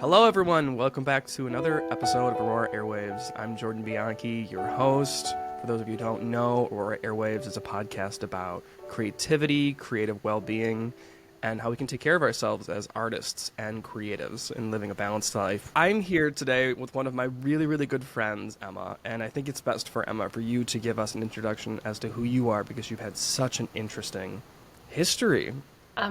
Hello, everyone. Welcome back to another episode of Aurora Airwaves. I'm Jordan Bianchi, your host. For those of you who don't know, Aurora Airwaves is a podcast about creativity, creative well-being, and how we can take care of ourselves as artists and creatives in living a balanced life. I'm here today with one of my really, really good friends, Emma, and I think it's best for Emma for you to give us an introduction as to who you are because you've had such an interesting history.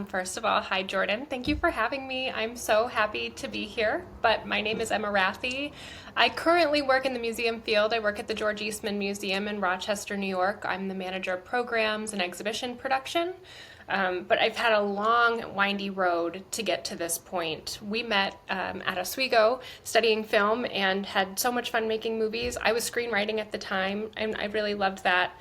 First of all, hi Jordan. Thank you for having me. I'm so happy to be here. But my name is Emma Rathe. I currently work in the museum field. I work at the George Eastman Museum in Rochester, New York. I'm the manager of programs and exhibition production. But I've had a long, windy road to get to this point. We met at Oswego studying film and had so much fun making movies. I was screenwriting at the time, and I really loved that.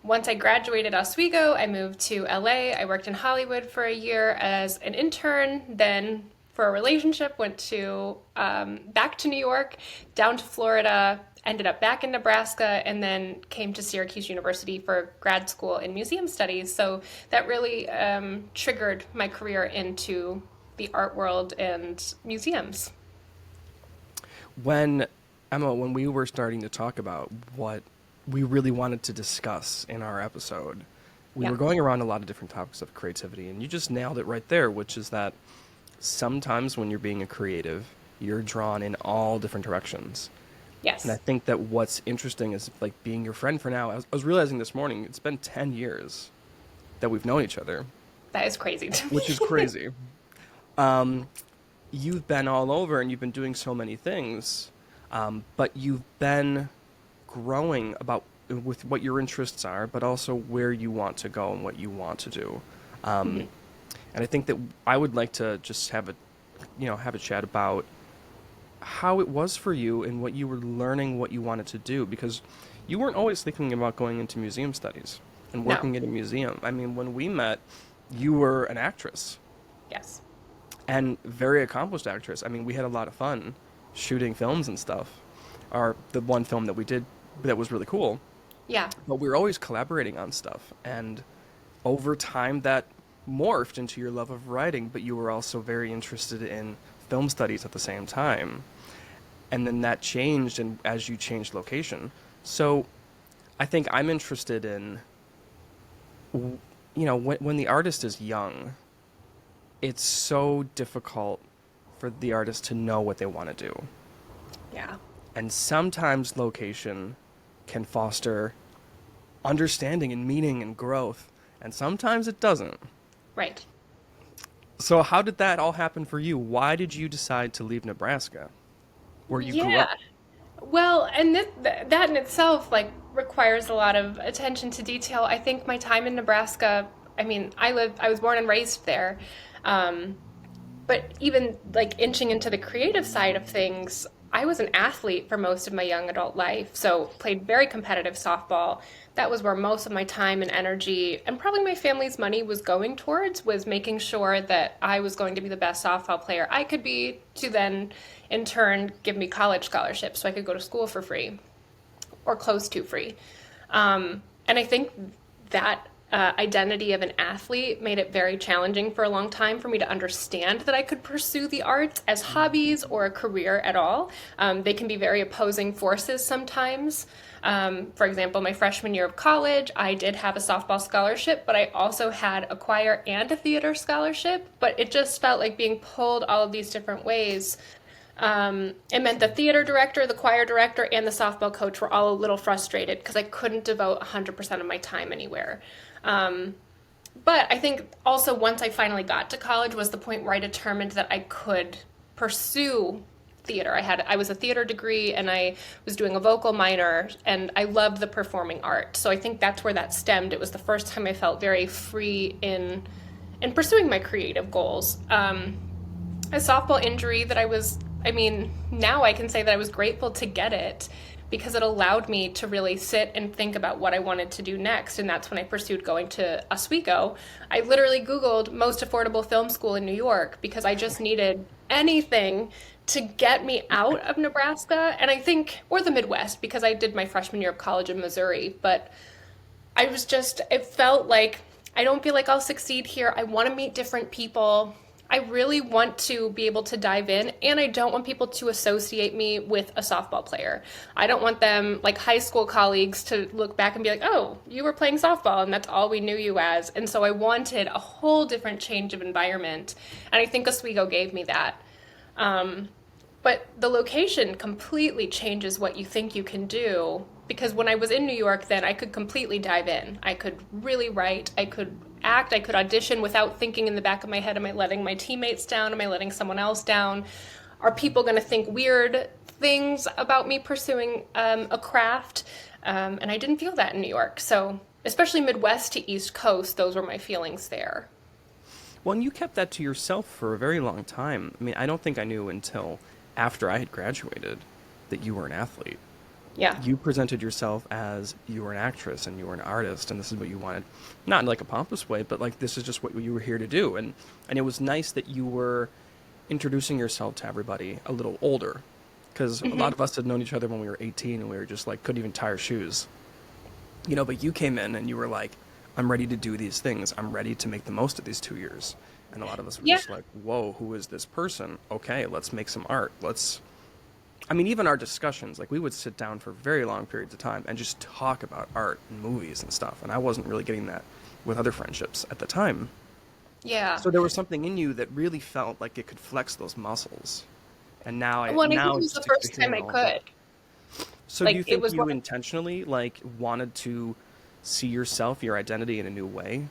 Once I graduated Oswego, I moved to LA. I worked in Hollywood for a year as an intern, then for a relationship, went to back to New York, down to Florida, ended up back in Nebraska, and then came to Syracuse University for grad school in museum studies. So that really triggered my career into the art world and museums. When, Emma, when we were starting to talk about what we really wanted to discuss in our episode, we Yeah. were going around a lot of different topics of creativity, and you just nailed it right there, which is that sometimes when you're being a creative, you're drawn in all different directions. And I Yes, think that what's interesting is like being your friend for now. I was realizing this morning, it's been 10 years that we've known each other, that is crazy to which is me. crazy. Um, you've been all over and you've been doing so many things, but you've been growing about with what your interests are, but also where you want to go and what you want to do. Um, Mhm. and I think that I would like to just have a chat about how it was for you and what you were learning, what you wanted to do, because you weren't always thinking about going into museum studies and No, working at a museum. I mean, when we met, you were an actress yes. and very accomplished actress. I mean, we had a lot of fun shooting films and stuff. Our the one film that we did that was really cool, Yeah. but we were always collaborating on stuff. And over time, that morphed into your love of writing, but you were also very interested in film studies at the same time. And then that changed, and as you changed location. So I think I'm interested in, when the artist is young, it's so difficult for the artist to know what they want to do. Yeah. And sometimes location can foster understanding and meaning and growth, and sometimes it doesn't. Right. So, how did that all happen for you? Why did you decide to leave Nebraska, where you grew Yeah. up? Well, and that in itself like requires a lot of attention to detail. I think my time in Nebraska, I mean, I was born and raised there. Um, but even like inching into the creative side of things, I was an athlete for most of my young adult life. So played very competitive softball. That was where most of my time and energy and probably my family's money was going towards was making sure that I was going to be the best softball player I could be to then in turn give me college scholarships so I could go to school for free or close to free. And I think that identity of an athlete made it very challenging for a long time for me to understand that I could pursue the arts as hobbies or a career at all. They can be very opposing forces sometimes. For example, my freshman year of college, I did have a softball scholarship, but I also had a choir and a theater scholarship. But it just felt like being pulled all of these different ways. It meant the theater director, the choir director, and the softball coach were all a little frustrated because I couldn't devote 100% of my time anywhere. Um, but I think also once I finally got to college was the point where I determined that I could pursue theater. I was a theater degree and I was doing a vocal minor and I loved the performing art. So I think that's where that stemmed. It was the first time I felt very free in pursuing my creative goals. A softball injury that I mean, now I can say that I was grateful to get it because it allowed me to really sit and think about what I wanted to do next. And that's when I pursued going to Oswego. I literally Googled most affordable film school in New York because I just needed anything to get me out of Nebraska. And I think, or the Midwest, because I did my freshman year of college in Missouri. But it felt like I don't feel like I'll succeed here. I want to meet different people. I really want to be able to dive in, and I don't want people to associate me with a softball player. I don't want them, like high school colleagues, to look back and be like, oh, you were playing softball, and that's all we knew you as. And so I wanted a whole different change of environment, and I think Oswego gave me that. But the location completely changes what you think you can do. Because when I was in New York, then I could completely dive in. I could really write, I could act, I could audition without thinking in the back of my head, am I letting my teammates down? Am I letting someone else down? Are people going to think weird things about me pursuing a craft? And I didn't feel that in New York. So, especially Midwest to East Coast, those were my feelings there. Well, and you kept that to yourself for a very long time. I mean, I don't think I knew until after I had graduated that you were an athlete. Yeah. You presented yourself as you were an actress and you were an artist and this is what you wanted, not in like a pompous way, but like this is just what you were here to do. And it was nice that you were introducing yourself to everybody a little older, because a lot of us had known each other when we were 18 and we were just like couldn't even tie our shoes, but you came in and you were like, I'm ready to do these things, I'm ready to make the most of these 2 years. And a lot of us were Yeah. just like, whoa, who is this person? Okay, let's make some art. Even our discussions, like we would sit down for very long periods of time and just talk about art and movies and stuff. And I wasn't really getting that with other friendships at the time. Yeah. So there was something in you that really felt like it could flex those muscles. And now Well, and I think now it it was the sticks to first time I hearing all of it. could. So do Like, you it think was you one. intentionally like wanted to see yourself, your identity in a new way?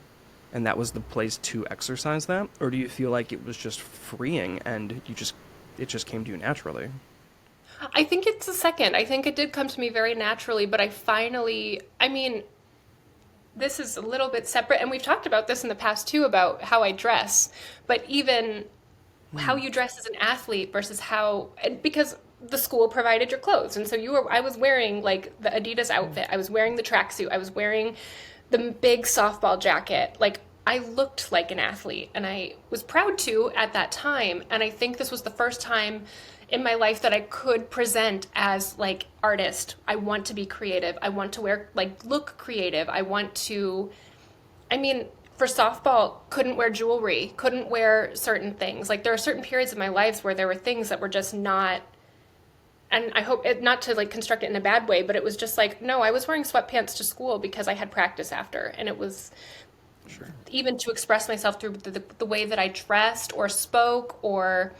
And that was the place to exercise that? Or do you feel like it was just freeing and it just came to you naturally? I think it's the second. I think it did come to me very naturally, but I mean, this is a little bit separate, and we've talked about this in the past too about how I dress, but even how you dress as an athlete versus because the school provided your clothes. And so I was wearing like the Adidas outfit. I was wearing the tracksuit. I was wearing the big softball jacket. Like I looked like an athlete and I was proud to at that time. And I think this was the first time in my life that I could present as like artist. I want to be creative. I want to look creative. I mean, for softball, couldn't wear jewelry, couldn't wear certain things. Like there are certain periods of my lives where there were things that were just not, and I hope it, not to like construct it in a bad way, but it was just like, no, I was wearing sweatpants to school because I had practice after. And it was Sure. even to express myself through the way that I dressed or spoke or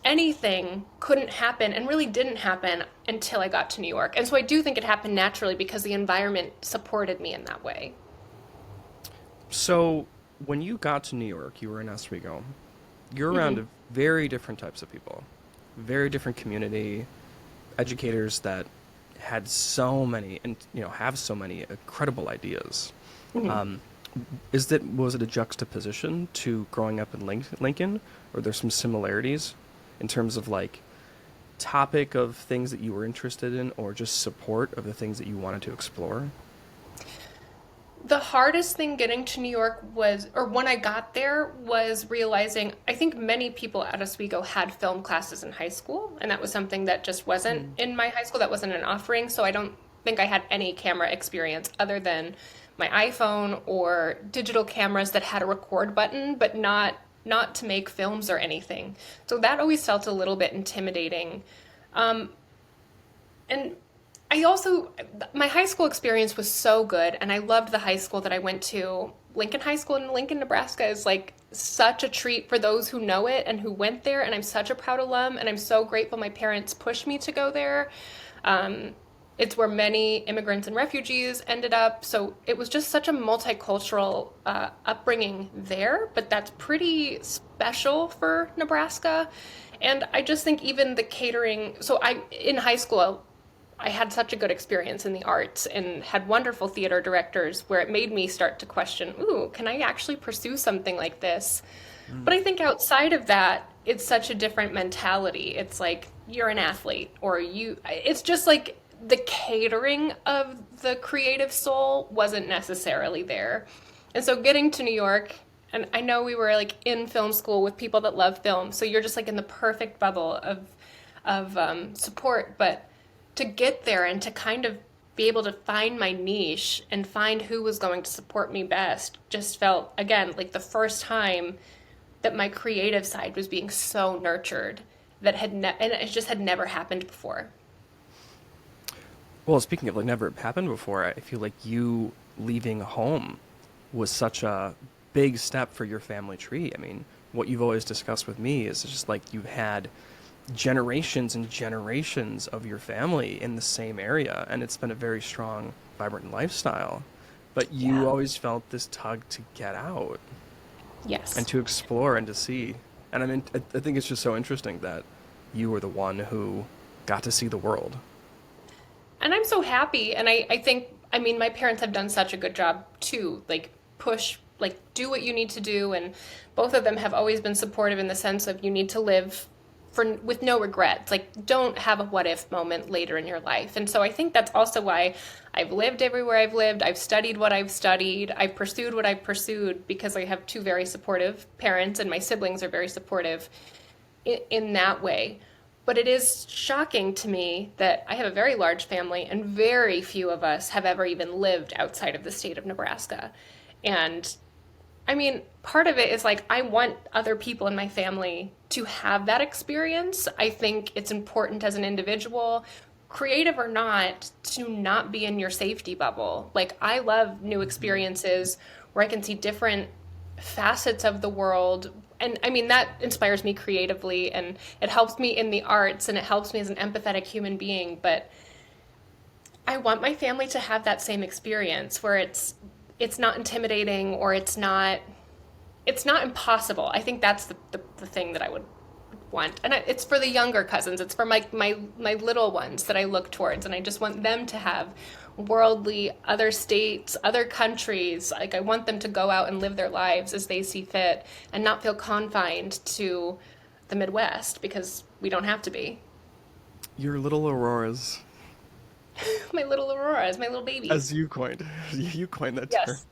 anything couldn't happen and really didn't happen until I got to New York. And so I do think it happened naturally because the environment supported me in that way. So when you got to New York, you were in Oswego. You're around very different types of people, very different community, educators that had so many and have so many incredible ideas. Um, was it a juxtaposition to growing up in Lincoln, or there's some similarities in terms of like topic of things that you were interested in, or just support of the things that you wanted to explore? The hardest thing getting to New York or when I got there, was realizing I think many people at Oswego had film classes in high school, and that was something that just wasn't in my high school. That wasn't an offering, so I don't think I had any camera experience other than my iPhone or digital cameras that had a record button, but not to make films or anything. So that always felt a little bit intimidating. And my high school experience was so good, and I loved the high school that I went to. Lincoln High School in Lincoln, Nebraska is like such a treat for those who know it and who went there, and I'm such a proud alum, and I'm so grateful my parents pushed me to go there. It's where many immigrants and refugees ended up, so it was just such a multicultural upbringing there, but that's pretty special for Nebraska. And I just think even the catering, in high school, I had such a good experience in the arts and had wonderful theater directors where it made me start to question, ooh, can I actually pursue something like this? But I think outside of that, it's such a different mentality. It's like you're an athlete, it's just like the catering of the creative soul wasn't necessarily there. And so getting to New York, and I know we were like in film school with people that love film, so you're just like in the perfect bubble of support, but to get there and to kind of be able to find my niche and find who was going to support me best just felt, again, like the first time that my creative side was being so nurtured that and it just had never happened before. Well, speaking of like never happened before, I feel like you leaving home was such a big step for your family tree. I mean, what you've always discussed with me is just like you've had generations and generations of your family in the same area, and it's been a very strong, vibrant lifestyle. But you Yeah. always felt this tug to get out and Yes. to explore and to see. And I mean, I think it's just so interesting that you were the one who got to see the world. And I'm so happy. And I think, I mean, my parents have done such a good job too. Like, push, like, do what you need to do. And both of them have always been supportive in the sense of you need to live with no regrets. Like, don't have a what if moment later in your life. And so I think that's also why I've lived everywhere I've lived. I've studied what I've studied. I've pursued what I've pursued because I have two very supportive parents, and my siblings are very supportive in that way. But it is shocking to me that I have a very large family and very few of us have ever even lived outside of the state of Nebraska. And I mean, part of it is like I want other people in my family to have that experience. I think it's important as an individual, creative or not, to not be in your safety bubble. Like, I love new experiences where I can see different facets of the world. And I mean, that inspires me creatively and it helps me in the arts and it helps me as an empathetic human being. But I want my family to have that same experience where it's not intimidating or it's not impossible. I think that's the thing that I would want. And it's for the younger cousins. It's for my little ones that I look towards. And I just want them to have worldly, other states, other countries. Like, I want them to go out and live their lives as they see fit and not feel confined to the Midwest because we don't have to be. Your little auroras, My little Auroras, my little babies. as you coined, you coined that term. Yes.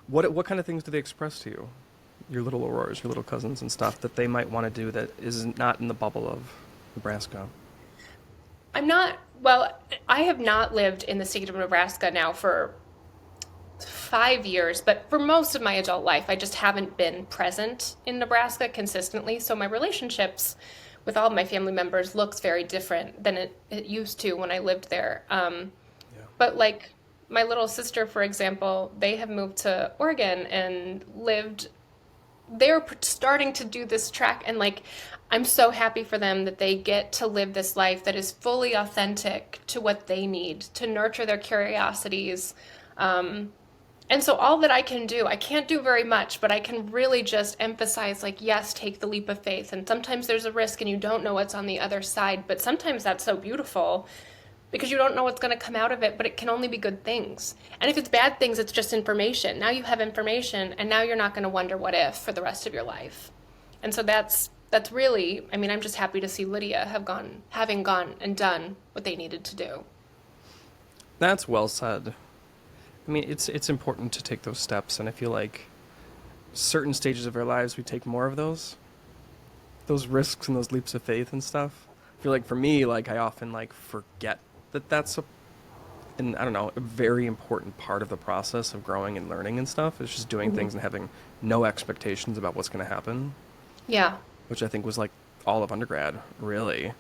What kind of things do they express to you? Your little auroras, your little cousins and stuff that they might want to do that is not in the bubble of Nebraska. Well, I have not lived in the state of Nebraska now for 5 years, but for most of my adult life, I just haven't been present in Nebraska consistently. So my relationships with all of my family members looks very different than it used to when I lived there. Yeah. But like my little sister, for example, they have moved to Oregon and they're starting to do this track, and like I'm so happy for them that they get to live this life that is fully authentic to what they need to nurture their curiosities. And so all that I can do, I can't do very much, but I can really just emphasize like, yes, take the leap of faith. And sometimes there's a risk and you don't know what's on the other side, but sometimes that's so beautiful because you don't know what's going to come out of it, but it can only be good things. And if it's bad things, it's just information. Now you have information and now you're not going to wonder what if for the rest of your life. And so that's really, I mean, I'm just happy to see Lydia having gone and done what they needed to do. That's well said. I mean, it's important to take those steps, and I feel like certain stages of our lives we take more of those risks and those leaps of faith and stuff. I feel like for me, like I often like forget that that's and I don't know, a very important part of the process of growing and learning and stuff is just doing things and having no expectations about what's going to happen, Yeah. which I think was like all of undergrad, really.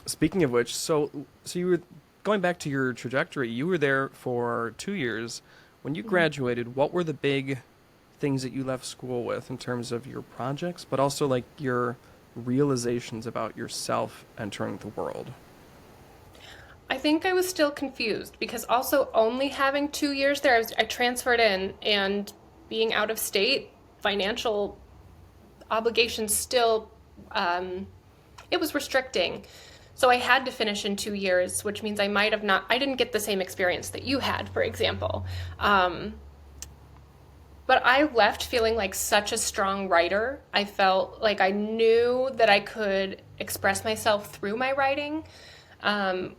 Speaking of which, so you were going back to your trajectory. You were there for 2 years. When you graduated, what were the big things that you left school with in terms of your projects, but also like your realizations about yourself entering the world? I think I was still confused because also only having 2 years there, I transferred in and being out of state, financial obligations still, it was restricting. So I had to finish in 2 years, which means I didn't get the same experience that you had, for example. But I left feeling like such a strong writer. I felt like I knew that I could express myself through my writing,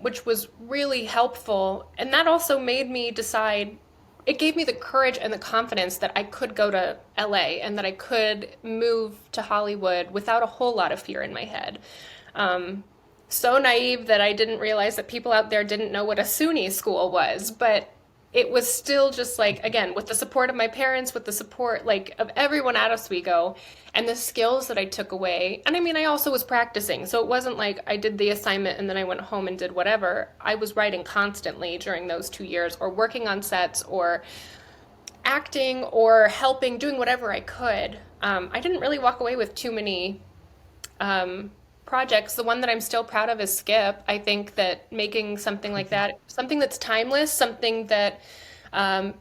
which was really helpful. And that also made me decide, it gave me the courage and the confidence that I could go to LA and that I could move to Hollywood without a whole lot of fear in my head. So naive that I didn't realize that people out there didn't know what a SUNY school was, but it was still just like, again, with the support of my parents, with the support like of everyone at Oswego, and the skills that I took away. And I mean, I also was practicing, so it wasn't like I did the assignment and then I went home and did whatever. I was writing constantly during those 2 years, or working on sets, or acting, or helping, doing whatever I could. I didn't really walk away with too many projects. The one that I'm still proud of is Skip. I think that making something like that, something that's timeless, something that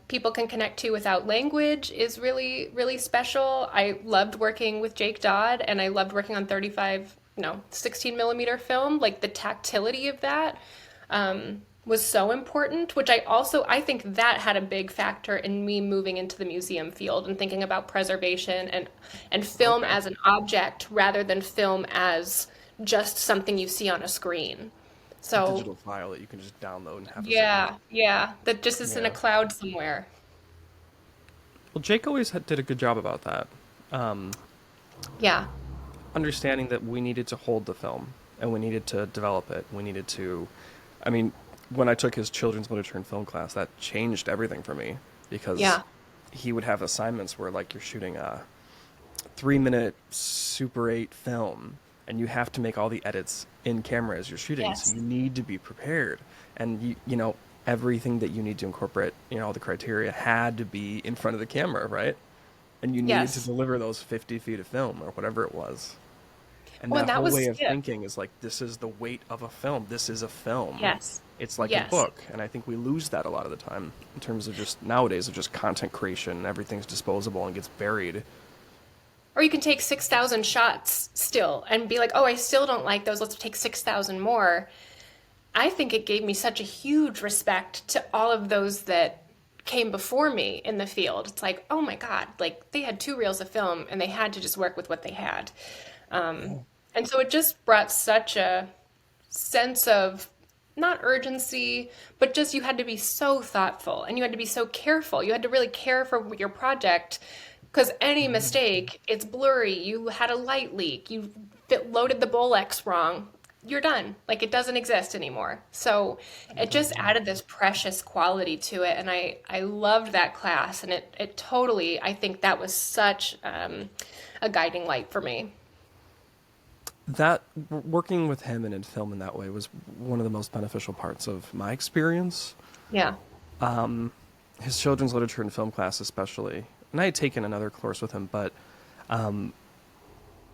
people can connect to without language, is really, really special. I loved working with Jake Dodd, and I loved working on 35, no, 16 millimeter film. Like the tactility of that was so important, which I think that had a big factor in me moving into the museum field and thinking about preservation and film Okay. as an object rather than film as just something you see on a screen. A So, digital file that you can just download in half a second. yeah, yeah, that just is in a Yeah. cloud somewhere. Well, Jake always did a good job about that. Yeah. Understanding that we needed to hold the film and we needed to develop it. We needed to, I mean, when I took his children's literature and film class, that changed everything for me because Yeah. he would have assignments where like you're shooting a 3 minute Super 8 film and you have to make all the edits in camera as you're shooting. So Yes. you need to be prepared. And everything that you need to incorporate, all the criteria had to be in front of the camera, right? And you needed to Yes. deliver those 50 feet of film or whatever it was. And Well, that and that whole was way of Skip. thinking is like, this is the weight of a film. This is a film. Yes. It's like a Yes. book. And I think we lose that a lot of the time in terms of just nowadays of just content creation. Everything's disposable and gets buried. Or you can take 6,000 shots still and be like, oh, I still don't like those. Let's take 6,000 more. I think it gave me such a huge respect to all of those that came before me in the field. It's like, oh my God, like they had 2 reels of film and they had to just work with what they had. Um, and so it just brought such a sense of not urgency, but just you had to be so thoughtful and you had to be so careful. You had to really care for your project because any mistake, it's blurry. You had a light leak. You loaded the Bolex wrong. You're done. Like it doesn't exist anymore. So it just added this precious quality to it. And I loved that class. And it totally, I think that was such a guiding light for me. That working with him and in film in that way was one of the most beneficial parts of my experience. Yeah. His children's literature and film class, especially. And I had taken another course with him, but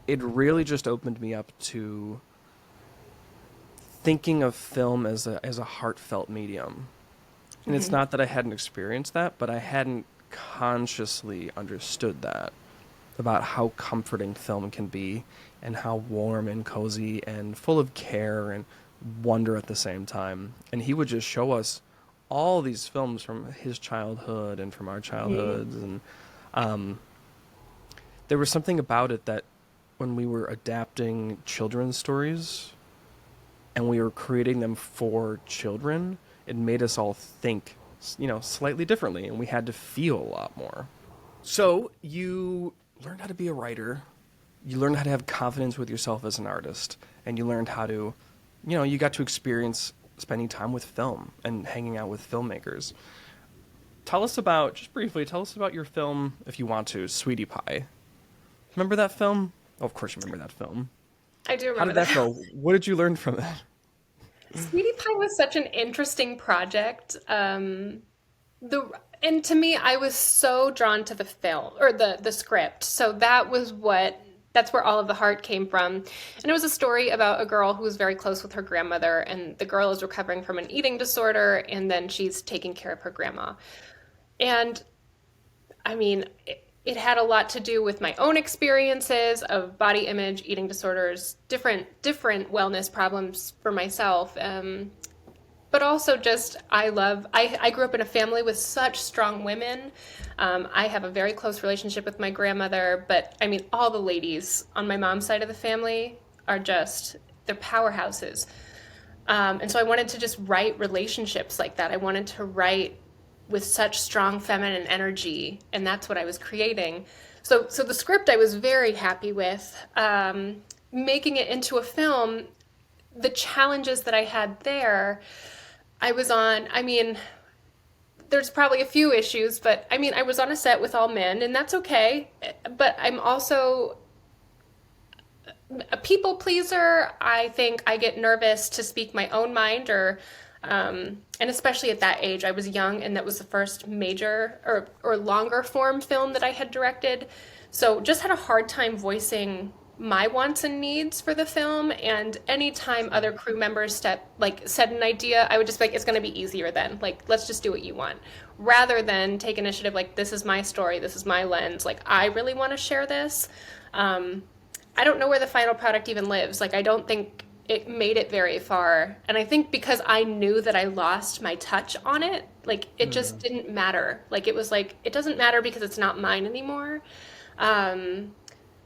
it really just opened me up to thinking of film as a heartfelt medium. And it's not that I hadn't experienced that, but I hadn't consciously understood that about how comforting film can be and how warm and cozy and full of care and wonder at the same time. And he would just show us all these films from his childhood and from our childhoods. And there was something about it that when we were adapting children's stories and we were creating them for children, it made us all think, slightly differently, and we had to feel a lot more. So you learned how to be a writer, you learned how to have confidence with yourself as an artist, and you learned how to, you got to experience spending time with film and hanging out with filmmakers. Just briefly, tell us about your film, if you want to, Sweetie Pie. Remember that film? Oh, of course you remember that film. I do How remember did that that. go? What did you learn from it? Sweetie Pie was such an interesting project. The and to me, I was so drawn to the film or the script. So that's where all of the heart came from. And it was a story about a girl who was very close with her grandmother, and the girl is recovering from an eating disorder, and then she's taking care of her grandma. And I mean, it had a lot to do with my own experiences of body image, eating disorders, different wellness problems for myself. But also just I grew up in a family with such strong women. I have a very close relationship with my grandmother, but I mean, all the ladies on my mom's side of the family are they're powerhouses. And so I wanted to just write relationships like that. I wanted to write with such strong feminine energy, and that's what I was creating. So the script I was very happy with. Making it into a film, the challenges that I had there, I mean, there's probably a few issues, but I mean, I was on a set with all men, and that's okay. But I'm also a people pleaser. I think I get nervous to speak my own mind, and especially at that age, I was young, and that was the first major or longer form film that I had directed. So just had a hard time voicing my wants and needs for the film. And anytime other crew members said an idea, I would just be like, it's going to be easier then. Like, let's just do what you want, rather than take initiative. Like, this is my story, this is my lens. Like, I really want to share this. I don't know where the final product even lives. Like, I don't think it made it very far. And I think because I knew that I lost my touch on it, like, it just didn't matter. Like, it was like, it doesn't matter because it's not mine anymore.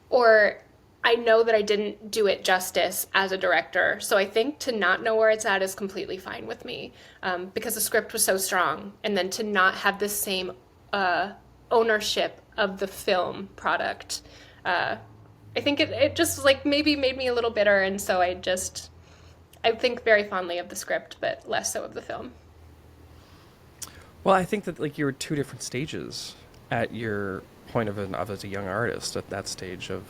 Or I know that I didn't do it justice as a director. So I think to not know where it's at is completely fine with me, because the script was so strong. And then to not have the same ownership of the film product, I think it just like maybe made me a little bitter, and so I think very fondly of the script, but less so of the film. Well, I think that like you were two different stages at your point of as a young artist at that stage of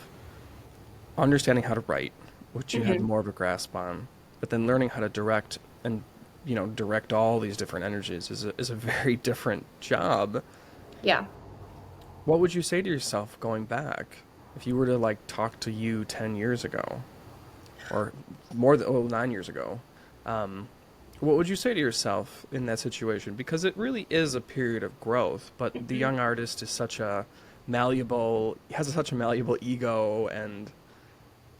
understanding how to write, which you had more of a grasp on, but then learning how to direct and direct all these different energies is a very different job. Yeah. What would you say to yourself going back if you were to like talk to you 10 years ago or more than 9 years ago? What would you say to yourself in that situation? Because it really is a period of growth, but the young artist is such a has such a malleable ego, and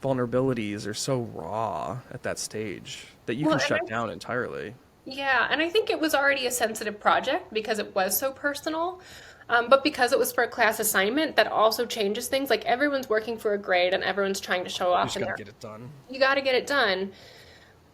vulnerabilities are so raw at that stage that you can shut down entirely. Yeah, and I think it was already a sensitive project because it was so personal. But because it was for a class assignment, that also changes things. Like, everyone's working for a grade and everyone's trying to show You off just in gotta their, get it done. you got to get it done.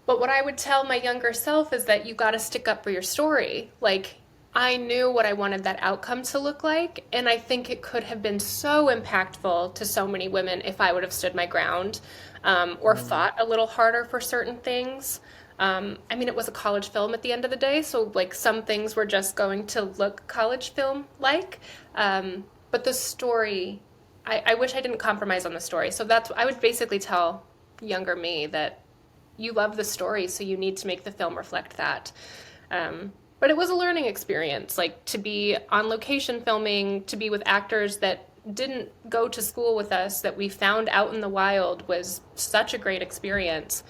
But what I would tell my younger self is that you got to stick up for your story. Like, I knew what I wanted that outcome to look like, and I think it could have been so impactful to so many women if I would have stood my ground, or fought a little harder for certain things. I mean, it was a college film at the end of the day, so like some things were just going to look college film like. But the story, I wish I didn't compromise on the story. So I would basically tell younger me that you love the story, so you need to make the film reflect that. But it was a learning experience, like to be on location filming, to be with actors that didn't go to school with us, that we found out in the wild, was such a great experience.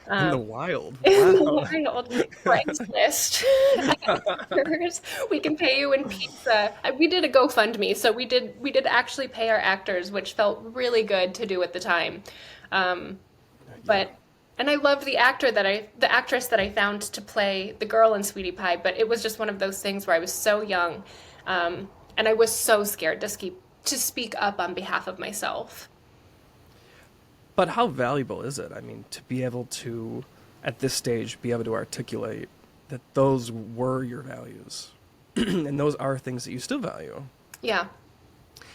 In the Um, wild. in the Wow. wild, Craigslist. Actors, we can pay you in pizza. We did a GoFundMe, so we did actually pay our actors, which felt really good to do at the time. Um, Yeah. but and I loved the actress that I found to play the girl in Sweetie Pie. But it was just one of those things where I was so young, and I was so scared to speak up on behalf of myself. But how valuable is it? I mean, to be able to, at this stage, be able to articulate that those were your values, and those are things that you still value. Yeah,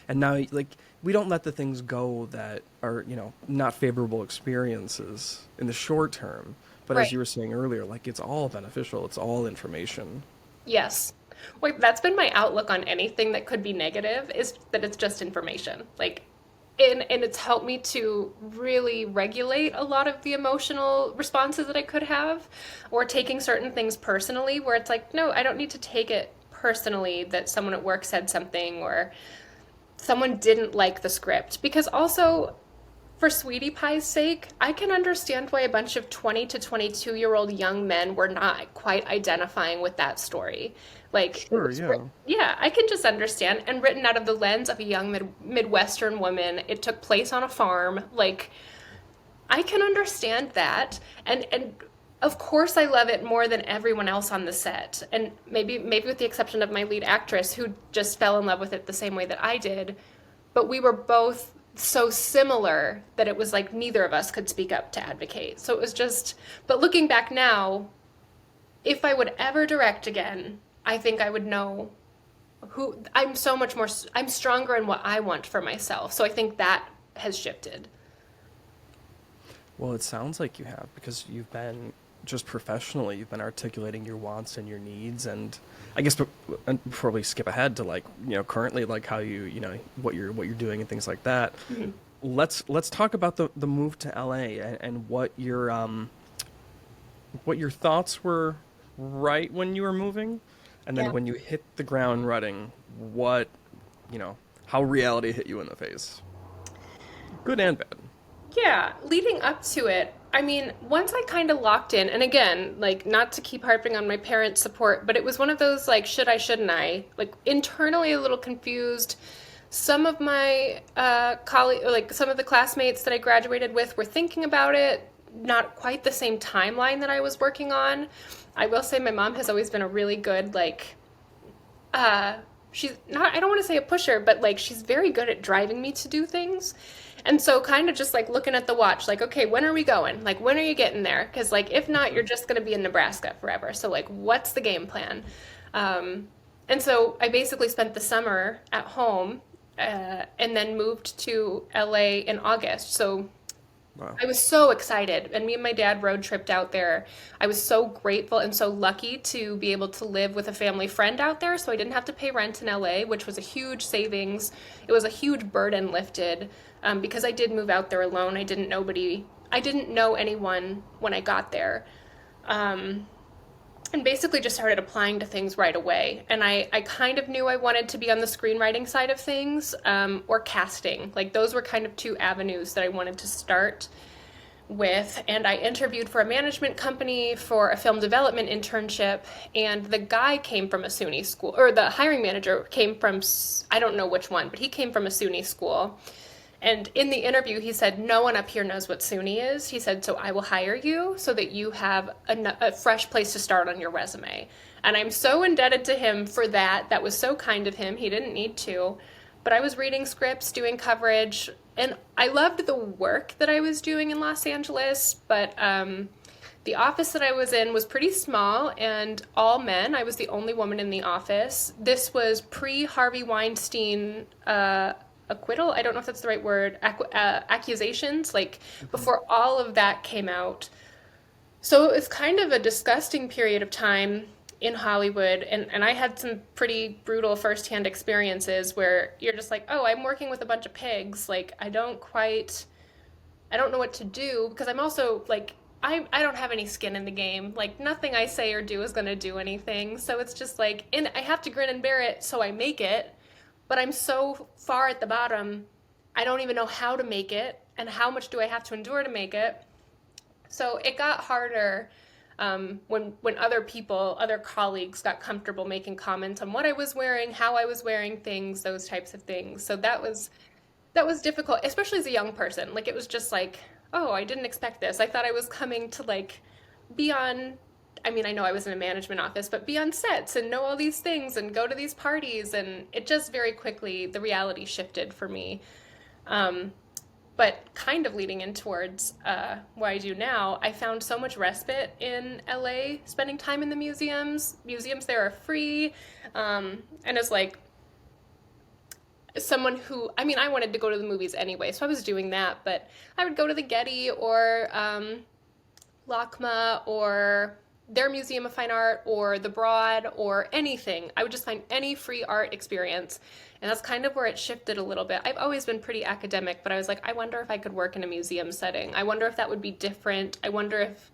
And now, like, we don't let the things go that are, not favorable experiences in the short term. But as right. you were saying earlier, like, it's all beneficial. It's all information. Yes. Wait, that's been my outlook on anything that could be negative, is that it's just information. Like, and it's helped me to really regulate a lot of the emotional responses that I could have, or taking certain things personally, where it's like, no, I don't need to take it personally that someone at work said something, or someone didn't like the script. Because also, for Sweetie Pie's sake, I can understand why a bunch of 20 to 22-year-old young men were not quite identifying with that story. Like, it Sure, was, yeah. yeah, I can just understand. And written out of the lens of a young Midwestern woman, it took place on a farm. Like, I can understand that. And of course I love it more than everyone else on the set. And maybe with the exception of my lead actress, who just fell in love with it the same way that I did. But we were both so similar that it was like neither of us could speak up to advocate. So it was just, but looking back now, if I would ever direct again, I think I would know who I'm so much more, I'm stronger in what I want for myself. So I think that has shifted. Well, it sounds like you have, because you've been just professionally you've been articulating your wants and your needs, and I guess and before we skip ahead to like currently like how you what you're doing and things like that. Mhm. Let's talk about the move to LA, and what your thoughts were right when you were moving, and then Yeah. when you hit the ground running, what how reality hit you in the face, good and bad. Yeah, leading up to it, I mean, once I kind of locked in, and again, like, not to keep harping on my parents' support, but it was one of those, like, should I, shouldn't I? Like, internally a little confused. Some of my colleagues, like, some of the classmates that I graduated with were thinking about it, not quite the same timeline that I was working on. I will say my mom has always been a really good, like, uh she's not, I don't want to say a pusher, but like she's very good at driving me to do things. And so kind of just like looking at the watch, like, okay, when are we going? Like, when are you getting there? Because like if not, you're just going to be in Nebraska forever. So like what's the game plan? And so I basically spent the summer at home, and then moved to LA in August. So Wow. I was so excited, and me and my dad road tripped out there. I was so grateful and so lucky to be able to live with a family friend out there, so I didn't have to pay rent in LA, which was a huge savings. It was a huge burden lifted, because I did move out there alone. I didn't know anyone when I got there. Um, and basically just started applying to things right away. And I kind of knew I wanted to be on the screenwriting side of things, or casting. Like those were kind of two avenues that I wanted to start with. And I interviewed for a management company for a film development internship. And the guy came from a SUNY school, or the hiring manager came from, I don't know which one, but he came from a SUNY school. And in the interview, he said, no one up here knows what SUNY is. He said, so I will hire you so that you have a fresh place to start on your resume. And I'm so indebted to him for that. That was so kind of him. He didn't need to. But I was reading scripts, doing coverage, and I loved the work that I was doing in Los Angeles. But the office that I was in was pretty small and all men. I was the only woman in the office. This was pre Harvey Weinstein acquittal. I don't know if that's the right word. Accusations, like before all of that came out. So it was kind of a disgusting period of time in Hollywood. And I had some pretty brutal firsthand experiences where you're just like, oh, I'm working with a bunch of pigs. Like, I don't know what to do, because I'm also like, I don't have any skin in the game. Like, nothing I say or do is going to do anything. So it's just like, and I have to grin and bear it so I make it. But I'm so far at the bottom, I don't even know how to make it and how much do I have to endure to make it. So it got harder, when other people, other colleagues got comfortable making comments on what I was wearing, how I was wearing things, those types of things. So that was difficult, especially as a young person. Like it was just like, oh, I didn't expect this. I thought I was coming to like be on, I mean, I know I was in a management office, but be on sets and know all these things and go to these parties. And it just very quickly, the reality shifted for me. Um, but kind of leading in towards what I do now, I found so much respite in LA, spending time in the museums. Museums there are free. And it's like someone who, I mean, I wanted to go to the movies anyway, so I was doing that, but I would go to the Getty or LACMA or their Museum of Fine Art or the Broad or anything. I would just find any free art experience. And that's kind of where it shifted a little bit. I've always been pretty academic, but I was like, I wonder if I could work in a museum setting. I wonder if that would be different. I wonder if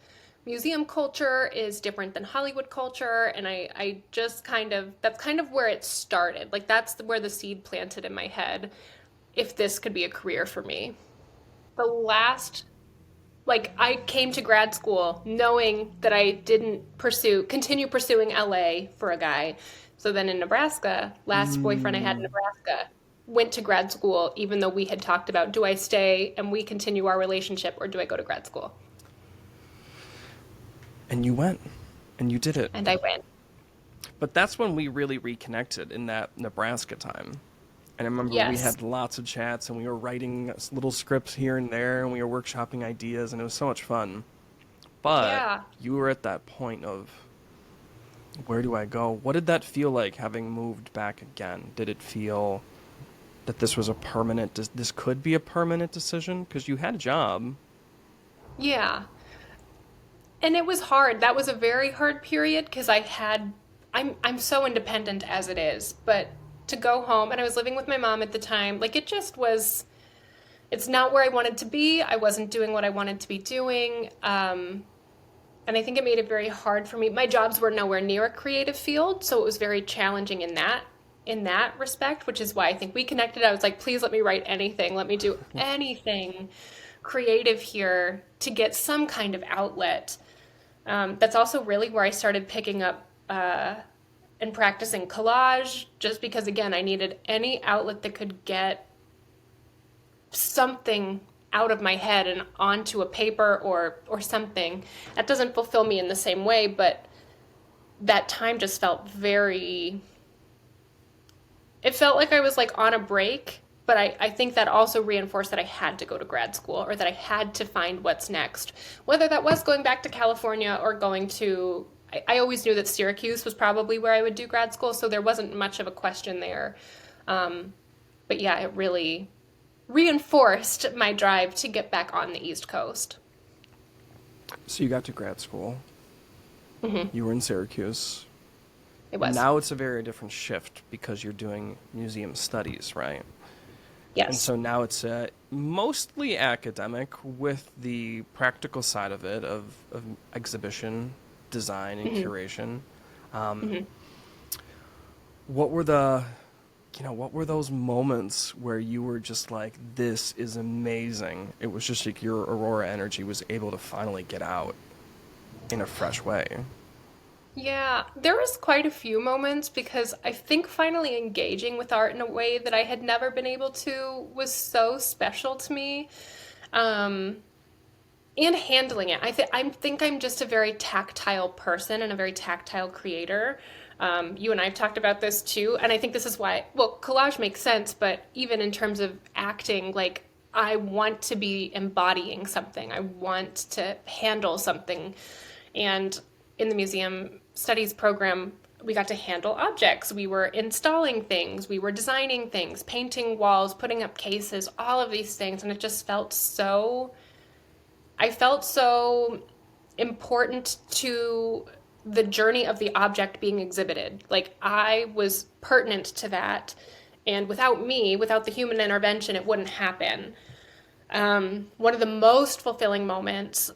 museum culture is different than Hollywood culture. And I just kind of, that's kind of where it started. Like that's where the seed planted in my head, if this could be a career for me. The last, like I came to grad school knowing that I didn't continue pursuing LA for a guy. So then in Nebraska, last boyfriend I had in Mm. Nebraska, went to grad school even though we had talked about, do I stay and we continue our relationship or do I go to grad school? And you went, and you did it. And I went. But that's when we really reconnected, in that Nebraska time. And I remember we Yes. had lots of chats, and we were writing little scripts here and there, and we were workshopping ideas, and it was so much fun. But Yeah. you were at that point of, where do I go? What did that feel like, having moved back again? Did it feel that this was a permanent, this could be a permanent decision? Because you had a job. Yeah. And it was hard. That was a very hard period because I'm so independent as it is, but to go home and I was living with my mom at the time, like it just was it's not where I wanted to be. I wasn't doing what I wanted to be doing. And I think it made it very hard for me. My jobs were nowhere near a creative field, so it was very challenging in that respect, which is why I think we connected. I was like, please let me write anything. Let me do anything creative here to get some kind of outlet. That's also really where I started picking up and practicing collage, just because, again, I needed any outlet that could get something out of my head and onto a paper or something. That doesn't fulfill me in the same way, but that time just felt very it felt like I was like on a break, but I think that also reinforced that I had to go to grad school or that I had to find what's next. Whether that was going back to California or going to, I always knew that Syracuse was probably where I would do grad school, so there wasn't much of a question there. But yeah, it really reinforced my drive to get back on the East Coast. So you got to grad school. Mm-hmm. You were in Syracuse. It was. Now it's a very different shift because you're doing museum studies, right? Yes. And so now it's mostly academic with the practical side of it, of exhibition, design, and curation. What were what were those moments where you were just like, this is amazing? It was just like your Aurora energy was able to finally get out in a fresh way. Yeah, there was quite a few moments because I think finally engaging with art in a way that I had never been able to was so special to me. And handling it. I think I'm just a very tactile person and a very tactile creator. You and I have talked about this too, and I think this is why, well, collage makes sense, but even in terms of acting, like, I want to be embodying something. I want to handle something. And in the museum studies program, we got to handle objects. We were installing things, we were designing things, painting walls, putting up cases, all of these things. And it just I felt so important to the journey of the object being exhibited. Like, I was pertinent to that. And without me, without the human intervention, it wouldn't happen. One of the most fulfilling moments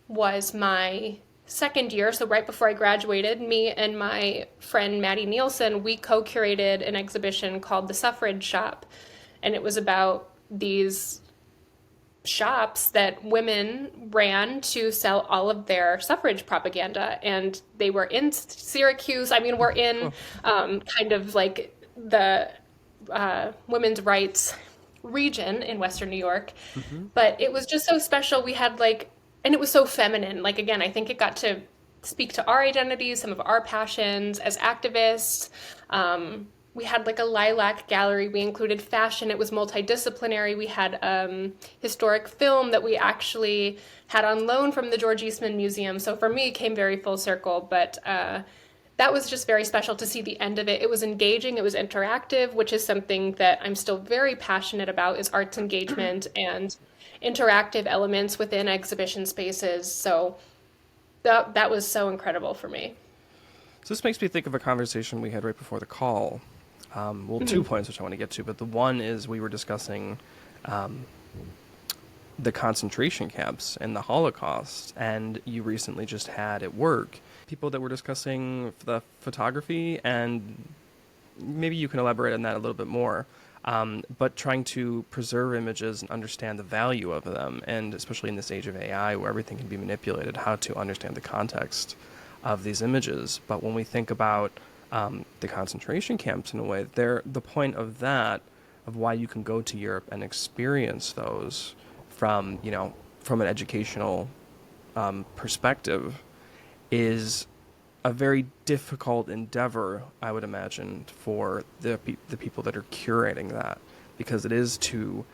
was my second year. So right before I graduated, me and my friend Maddie Nielsen, we co-curated an exhibition called The Suffrage Shop. And it was about these shops that women ran to sell all of their suffrage propaganda. And they were in Syracuse. I mean, we're in kind of like the women's rights region in Western New York. Mm-hmm. But it was just so special. We had like, and it was so feminine. Like, again, I think it got to speak to our identities, some of our passions as activists. We had like a lilac gallery. We included fashion. It was multidisciplinary. We had historic film that we actually had on loan from the George Eastman Museum. So for me, it came very full circle. But that was just very special to see the end of it. It was engaging. It was interactive, which is something that I'm still very passionate about, is arts engagement and interactive elements within exhibition spaces. So that was so incredible for me. So this makes me think of a conversation we had right before the call. Well, 2 points which I want to get to, but the one is we were discussing the concentration camps and the Holocaust, and you recently just had at work people that were discussing the photography, and maybe you can elaborate on that a little bit more, but trying to preserve images and understand the value of them, and especially in this age of AI where everything can be manipulated, how to understand the context of these images. But when we think about the concentration camps, in a way, the point of that, of why you can go to Europe and experience those from an educational perspective, is a very difficult endeavor, I would imagine, for the people that are curating that, because it is to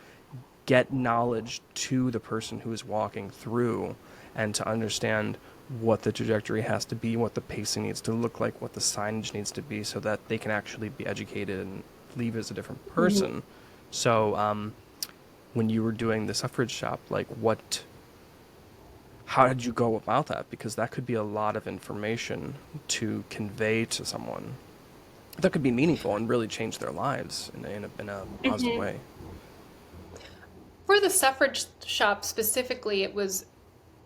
get knowledge to the person who is walking through and to understand what the trajectory has to be, what the pacing needs to look like, what the signage needs to be, so that they can actually be educated and leave as a different person. Mm-hmm. So when you were doing the suffrage shop, like what How did you go about that? Because that could be a lot of information to convey to someone that could be meaningful and really change their lives in a positive Hmm. way. For the suffrage shop specifically, it was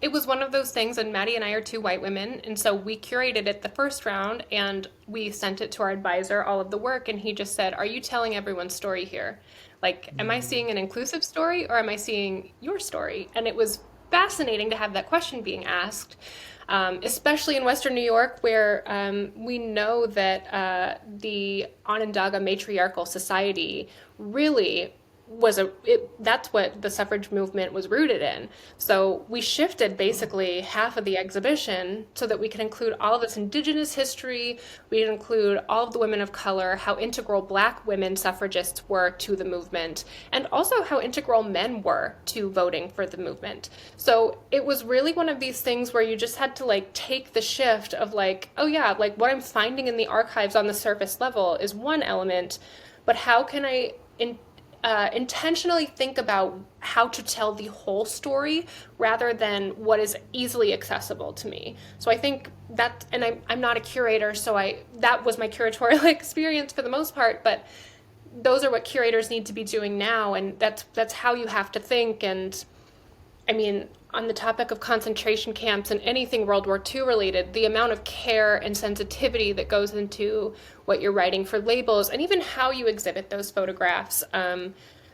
one of those things, and Maddie and I are two white women, and so we curated it the first round, and we sent it to our advisor, all of the work, and he just said, "Are you telling everyone's story here? Like, am I Mm. seeing an inclusive story, or am I seeing your story?" And it was fascinating to have that question being asked, especially in Western New York, where we know that the Onondaga matriarchal society really that's what the suffrage movement was rooted in. So we shifted basically half of the exhibition so that we could include all of this indigenous history, we could include all of the women of color, how integral black women suffragists were to the movement, and also how integral men were to voting for the movement. So it was really one of these things where you just had to like take the shift of like, oh yeah, like what I'm finding in the archives on the surface level is one element, but how can I intentionally think about how to tell the whole story rather than what is easily accessible to me. So I think that, and I'm not a curator, so that was my curatorial experience for the most part, but those are what curators need to be doing now, and that's how you have to think. And I mean, on the topic of concentration camps and anything World War II related, the amount of care and sensitivity that goes into what you're writing for labels and even how you exhibit those photographs.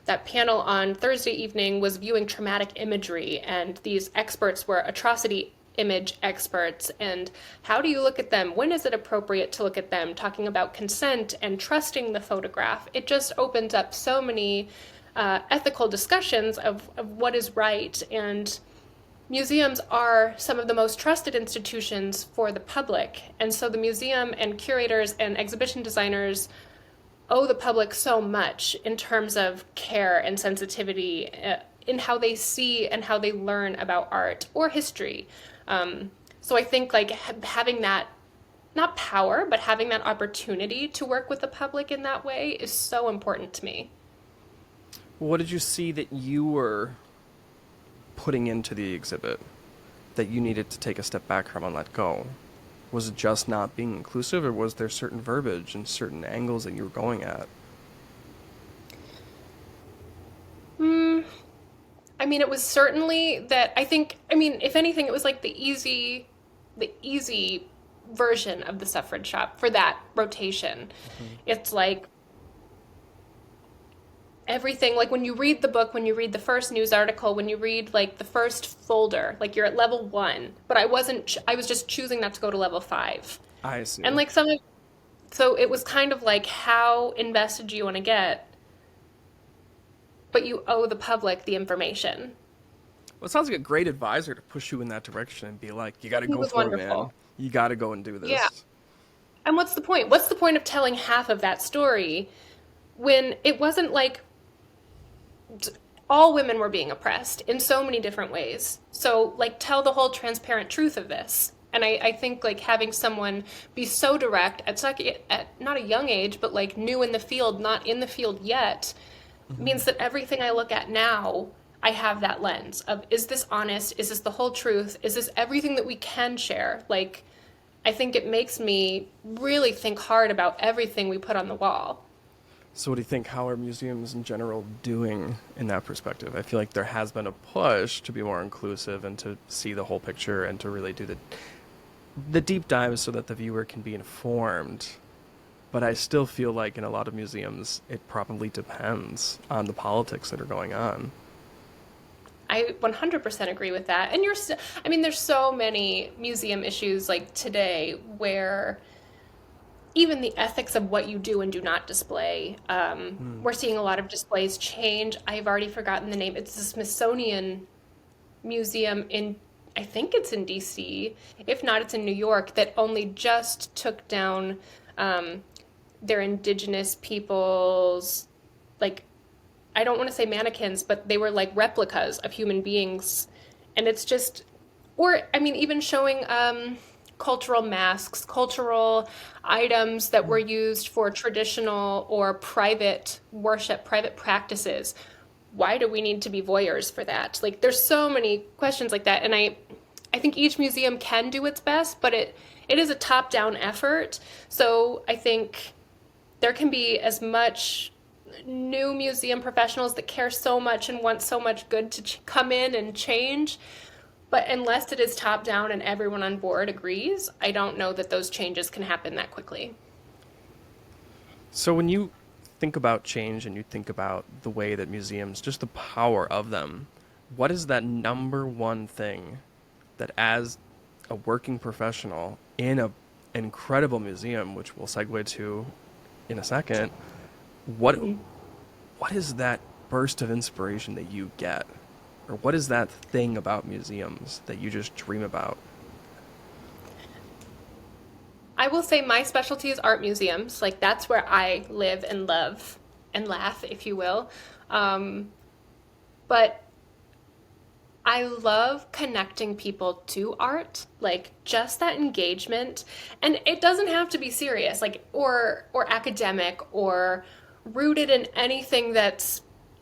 That panel on Thursday evening was viewing traumatic imagery, and these experts were atrocity image experts. And how do you look at them? When is it appropriate to look at them? Talking about consent and trusting the photograph. It just opens up so many ethical discussions of what is right. And museums are some of the most trusted institutions for the public. And so the museum and curators and exhibition designers owe the public so much in terms of care and sensitivity in how they see and how they learn about art or history. So I think like having that, not power, but having that opportunity to work with the public in that way is so important to me. What did you see that you were putting into the exhibit that you needed to take a step back from and let go? Was it just not being inclusive, or was there certain verbiage and certain angles that you were going at? Mm, I mean, it was certainly that I think, I mean, if anything, it was like the easy version of the suffrage shop for that rotation. Hmm. It's like everything, like when you read the book, when you read the first news article, when you read like the first folder, like you're at level one, but I was just choosing not to go to level five. I And see. like so it was kind of like how invested do you want to get, but you owe the public the information. Well, it sounds like a great advisor to push you in that direction and be like, you got to He go was for it, man. wonderful. You got to go and do Yeah. this. And what's the point? What's the point of telling half of that story when it wasn't like all women were being oppressed in so many different ways? So, like, tell the whole transparent truth of this. And I think like having someone be so direct at not a young age, but like new in the field, not in the field yet, Hmm. means that everything I look at now, I have that lens of is this honest? Is this the whole truth? Is this everything that we can share? Like, I think it makes me really think hard about everything we put on the wall. So, what do you think? How are museums in general doing in that perspective? I feel like there has been a push to be more inclusive and to see the whole picture and to really do the deep dives so that the viewer can be informed. But I still feel like in a lot of museums, it probably depends on the politics that are going on. I 100% agree with that. And I mean, there's so many museum issues like today where even the ethics of what you do and do not display, Hmm. we're seeing a lot of displays change. I've already forgotten the name. It's the Smithsonian Museum I think it's in DC. If not, it's in New York that only just took down um, their indigenous peoples, like I don't want to say mannequins, but they were like replicas of human beings. And it's just, or I mean, even showing cultural masks, cultural items that were used for traditional or private worship, private practices. Why do we need to be voyeurs for that? Like, there's so many questions like that. And I think each museum can do its best, but it is a top-down effort. So I think there can be as much new museum professionals that care so much and want so much good to come in and change. But unless it is top down and everyone on board agrees, I don't know that those changes can happen that quickly. So when you think about change and you think about the way that museums, just the power of them, what is that number one thing that as a working professional in a incredible museum, which we'll segue to in a second, what is that burst of inspiration that you get? Or what is that thing about museums that you just dream about? I will say my specialty is art museums. Like that's where I live and love and laugh, if you will. But I love connecting people to art, like just that engagement. And it doesn't have to be serious, like or academic or rooted in anything that's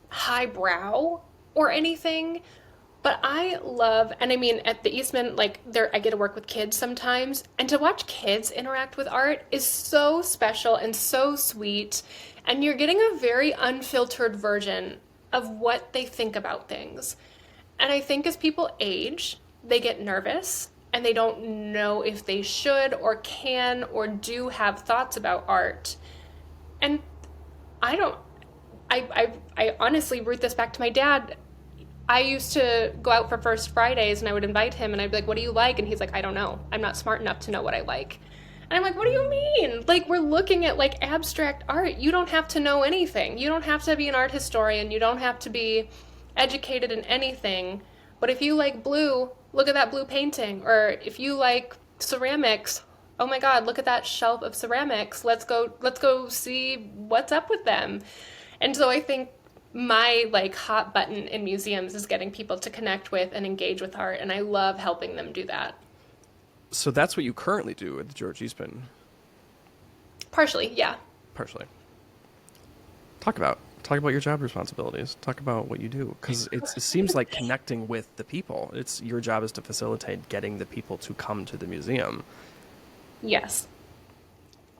highbrow or anything. But I love, and I mean, at the Eastman, like there, I get to work with kids sometimes, and to watch kids interact with art is so special and so sweet. And you're getting a very unfiltered version of what they think about things. And I think as people age, they get nervous and they don't know if they should or can or do have thoughts about art. And I don't, I honestly root this back to my dad. I used to go out for First Fridays and I would invite him and I'd be like, what do you like? And he's like, I don't know. I'm not smart enough to know what I like. And I'm like, what do you mean? Like, we're looking at like abstract art. You don't have to know anything. You don't have to be an art historian. You don't have to be educated in anything. But if you like blue, look at that blue painting. Or if you like ceramics, oh my God, look at that shelf of ceramics. Let's go see what's up with them. And so I think my like hot button in museums is getting people to connect with and engage with art, and I love helping them do that. So that's what you currently do at the George Eastman, Partially, yeah. partially. Talk about your job responsibilities. Talk about what you do, because it seems like connecting with the people. It's your job is to facilitate getting the people to come to the museum. Yes.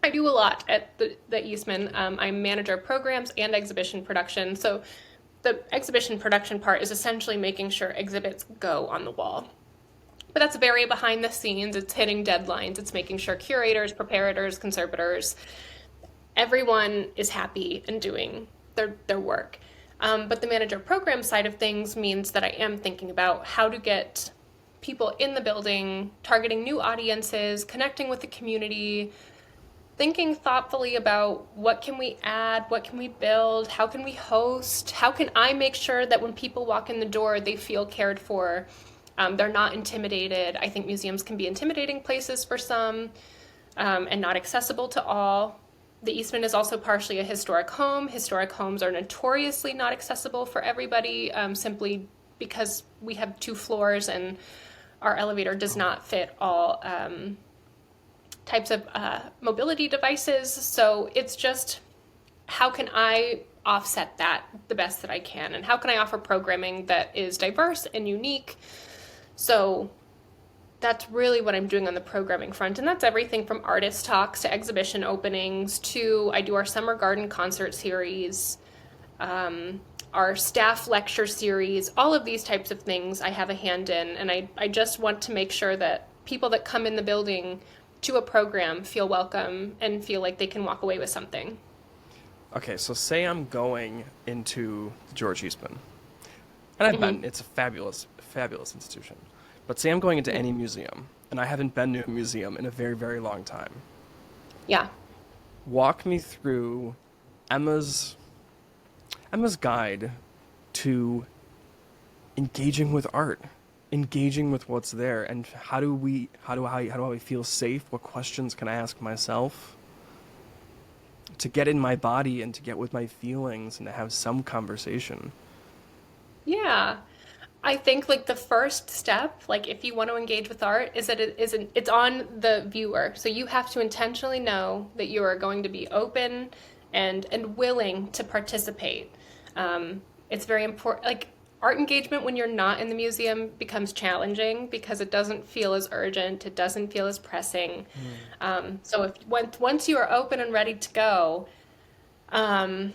I do a lot at the Eastman. I'm manager of programs and exhibition production. So the exhibition production part is essentially making sure exhibits go on the wall. But that's very behind the scenes. It's hitting deadlines. It's making sure curators, preparators, conservators, everyone is happy and doing their work. But the manager of program side of things means that I am thinking about how to get people in the building, targeting new audiences, connecting with the community, thinking thoughtfully about what can we add, what can we build, how can we host, how can I make sure that when people walk in the door, they feel cared for, they're not intimidated. I think museums can be intimidating places for some and not accessible to all. The Eastman is also partially a historic home. Historic homes are notoriously not accessible for everybody simply because we have 2 floors and our elevator does not fit all types of mobility devices. So it's just, how can I offset that the best that I can? And how can I offer programming that is diverse and unique? So that's really what I'm doing on the programming front. And that's everything from artist talks to exhibition openings to, I do our summer garden concert series, our staff lecture series, all of these types of things I have a hand in. And I just want to make sure that people that come in the building to a program feel welcome and feel like they can walk away with something. Okay, so say I'm going into the George Eastman, and I've been, it's a fabulous, fabulous institution. But say I'm going into any museum, and I haven't been to a museum in a very, very long time. Yeah. Walk me through Emma's guide to engaging with art, engaging with what's there, and how do I feel safe? What questions can I ask myself to get in my body and to get with my feelings and to have some conversation? Yeah. I think like the first step, like if you want to engage with art, is that it's on the viewer. So you have to intentionally know that you are going to be open and willing to participate. It's very important. Like art engagement when you're not in the museum becomes challenging because it doesn't feel as urgent, it doesn't feel as pressing. Mm. So if once you are open and ready to go, um,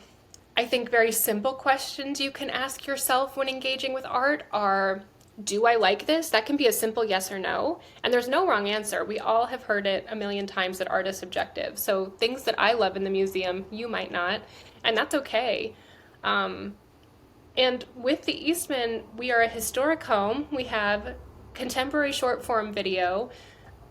I think very simple questions you can ask yourself when engaging with art are, do I like this? That can be a simple yes or no. And there's no wrong answer. We all have heard it a million times that art is subjective. So things that I love in the museum, you might not, and that's okay. Um, and with the Eastman, we are a historic home. We have contemporary short form video,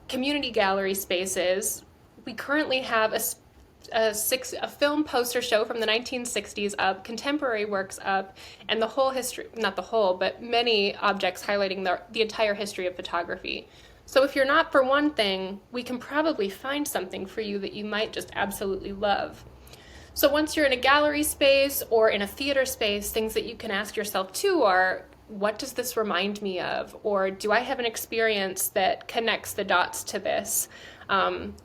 community gallery spaces. We currently have a film poster show from the 1960s up, contemporary works up, and the whole history, not the whole, but many objects highlighting the entire history of photography. So if you're not for one thing, we can probably find something for you that you might just absolutely love. So once you're in a gallery space or in a theater space, things that you can ask yourself too are, what does this remind me of? Or do I have an experience that connects the dots to this?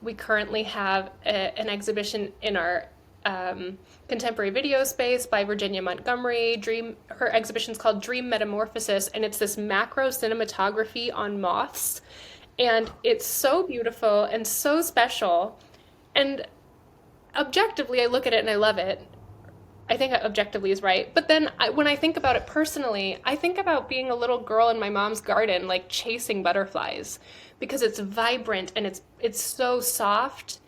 We currently have an exhibition in our contemporary video space by Virginia Montgomery. Her exhibition is called Dream Metamorphosis, and it's this macro cinematography on moths. And it's so beautiful and so special. And objectively, I look at it and I love it. I think objectively is right. But then when I think about it personally, I think about being a little girl in my mom's garden, like chasing butterflies, because it's vibrant and it's so soft,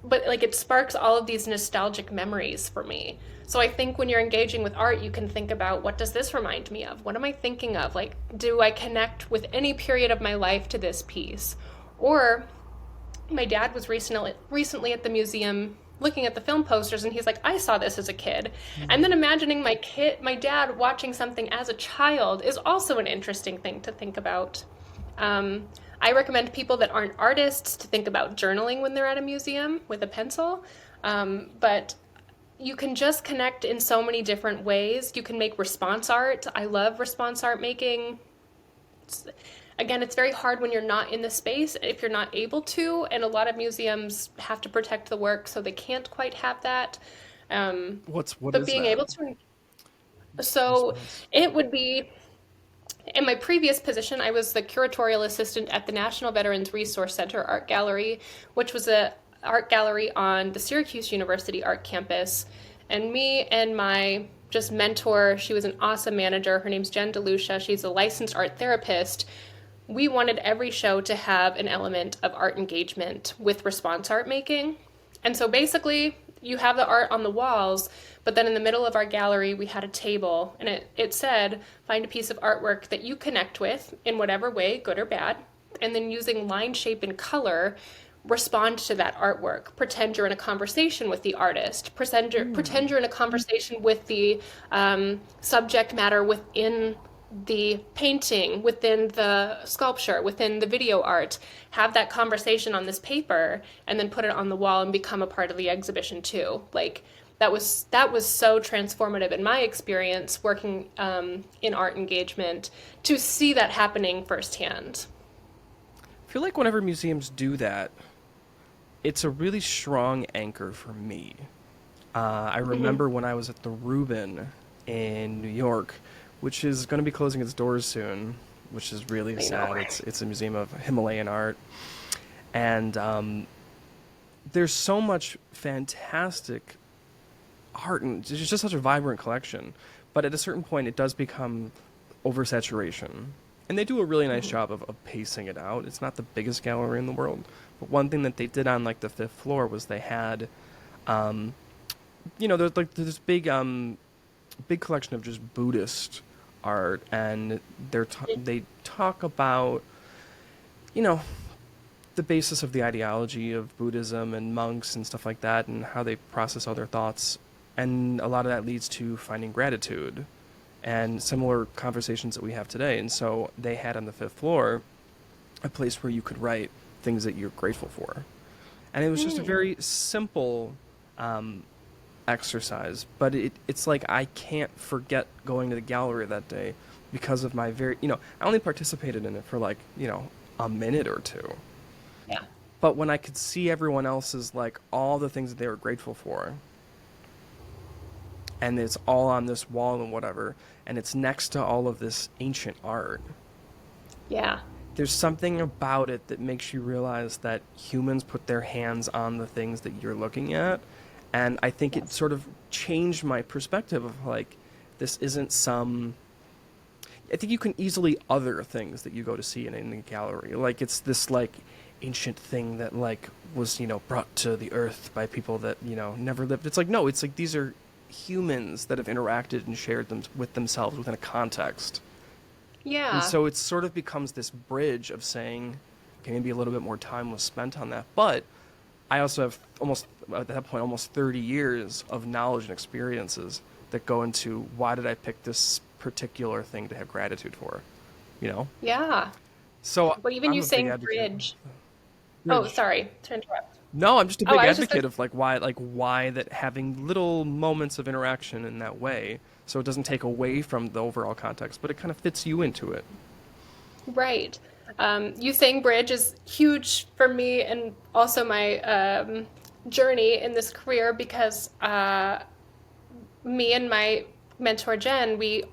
but like it sparks all of these nostalgic memories for me. So I think when you're engaging with art, you can think about, what does this remind me of? What am I thinking of? Like, do I connect with any period of my life to this piece? Or my dad was recently at the museum looking at the film posters, and he's like, I saw this as a kid. And then imagining my dad watching something as a child is also an interesting thing to think about. I recommend people that aren't artists to think about journaling when they're at a museum with a pencil. But you can just connect in so many different ways. You can make response art. I love response art making. Again, it's very hard when you're not in the space if you're not able to, and a lot of museums have to protect the work, so they can't quite have that. What But is being that able to, so response? it would be, in my previous position, I was the curatorial assistant at the National Veterans Resource Center Art Gallery, which was a art gallery on the Syracuse University Art Campus. And me and my just mentor, she was an awesome manager. Her name's Jen DeLucia. She's a licensed art therapist. We wanted every show to have an element of art engagement with response art making. And so basically, you have the art on the walls, but then in the middle of our gallery, we had a table, and it said, find a piece of artwork that you connect with in whatever way, good or bad, and then using line, shape, and color, respond to that artwork. Pretend you're in a conversation with the artist. Pretend you're in a conversation with the subject matter within the painting, within the sculpture, within the video art. Have that conversation on this paper and then put it on the wall and become a part of the exhibition too. Like that was so transformative in my experience working in art engagement to see that happening firsthand. I feel like whenever museums do that, it's a really strong anchor for me. I remember when I was at the Rubin in New York, which is going to be closing its doors soon, which is really I sad. know. It's a museum of Himalayan art, and there's so much fantastic art, and it's just such a vibrant collection. But at a certain point, it does become oversaturation, and they do a really nice job of pacing it out. It's not the biggest gallery in the world, but one thing that they did on like the fifth floor was they had, there's like this big collection of just Buddhist art, and they talk about, you know, the basis of the ideology of Buddhism and monks and stuff like that, and how they process all their thoughts, and a lot of that leads to finding gratitude and similar conversations that we have today. And so they had on the fifth floor a place where you could write things that you're grateful for, and it was just a very simple exercise, but it's like I can't forget going to the gallery that day because of my I only participated in it for like, a minute or two. Yeah. But when I could see everyone else's, like, all the things that they were grateful for, and it's all on this wall and whatever, and it's next to all of this ancient art. Yeah. There's something about it that makes you realize that humans put their hands on the things that you're looking at. And I think it Yes. sort of changed my perspective of like, this isn't some. I think you can easily other things that you go to see in a gallery. Like, it's this, like, ancient thing that, like, was, brought to the earth by people that, never lived. It's like, no, it's like these are humans that have interacted and shared them with themselves within a context. And Yeah. so it sort of becomes this bridge of saying, okay, maybe a little bit more time was spent on that. But I also have almost, at that point, almost 30 years of knowledge and experiences that go into why did I pick this particular thing to have gratitude for, you know? Yeah. So Well, even I'm you a big saying advocate. bridge. Oh, Bridge. sorry to interrupt. No, I'm just a Oh, big I was just advocate of like why that having little moments of interaction in that way, so it doesn't take away from the overall context, but it kind of fits you into it. right. You saying bridge is huge for me and also my journey in this career because me and my mentor Jen, we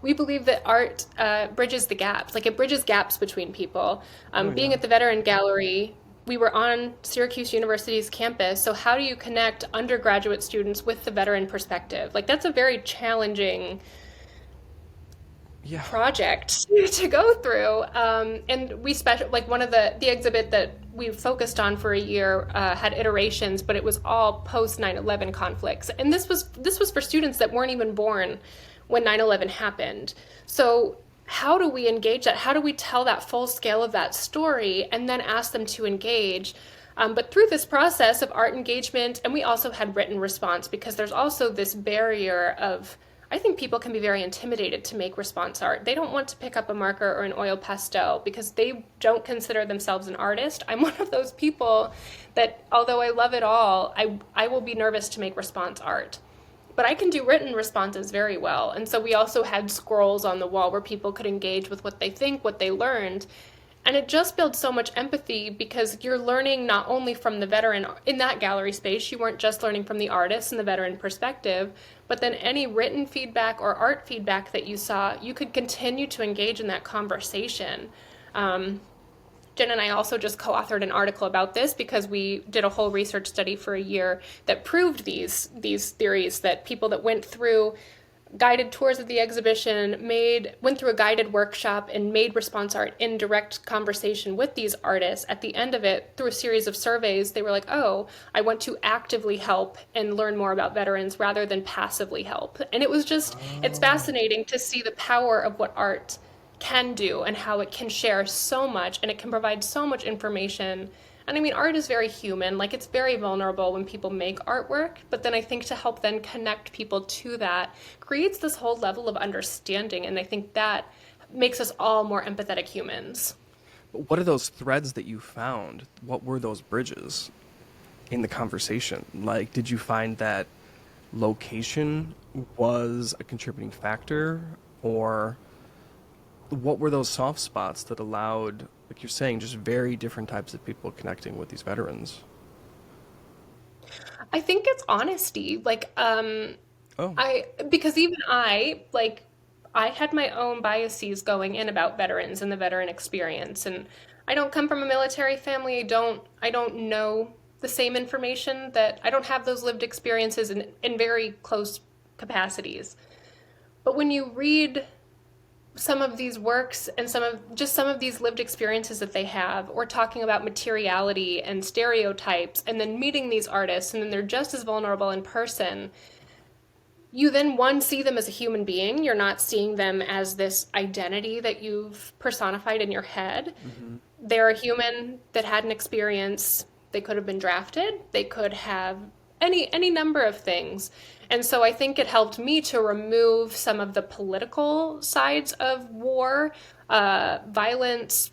believe that art bridges the gaps, like it bridges gaps between people. Oh Being yeah. at the Veteran Gallery, we were on Syracuse University's campus. So how do you connect undergraduate students with the veteran perspective? Like that's a very challenging Yeah. project to go through. And we special like one of the exhibit that we focused on for a year had iterations, but it was all post 9/11 conflicts. And this was for students that weren't even born when 9/11 happened. So how do we engage that? How do we tell that full scale of that story and then ask them to engage? But through this process of art engagement, and we also had written response because there's also this barrier of I think people can be very intimidated to make response art. They don't want to pick up a marker or an oil pastel because they don't consider themselves an artist. I'm one of those people that, although I love it all, I will be nervous to make response art. But I can do written responses very well. And so we also had scrolls on the wall where people could engage with what they think, what they learned. And it just builds so much empathy because you're learning not only from the veteran in that gallery space, you weren't just learning from the artist and the veteran perspective, but then any written feedback or art feedback that you saw, you could continue to engage in that conversation. Um, Jen and I also just co-authored an article about this because we did a whole research study for a year that proved these theories that people that went through guided tours of the exhibition, went through a guided workshop and made response art in direct conversation with these artists. At the end of it, through a series of surveys, they were like, "Oh, I want to actively help and learn more about veterans rather than passively help." And it's Oh. fascinating to see the power of what art can do and how it can share so much and it can provide so much information. And I mean, art is very human. Like, it's very vulnerable when people make artwork. But then I think to help then connect people to that creates this whole level of understanding. And I think that makes us all more empathetic humans. What are those threads that you found? What were those bridges in the conversation? Like, did you find that location was a contributing factor, or what were those soft spots that allowed, like you're saying, just very different types of people connecting with these veterans? I think it's honesty. Oh, Because even I had my own biases going in about veterans and the veteran experience. And I don't come from a military family. I don't know the same information that I don't have those lived experiences in very close capacities. But when you read some of these works and some of these lived experiences that they have, or talking about materiality and stereotypes, and then meeting these artists, and then they're just as vulnerable in person, you then one see them as a human being. You're not seeing them as this identity that you've personified in your head. hmm. They're a human that had an experience. They could have been drafted. They could have any number of things. And so I think it helped me to remove some of the political sides of war, violence,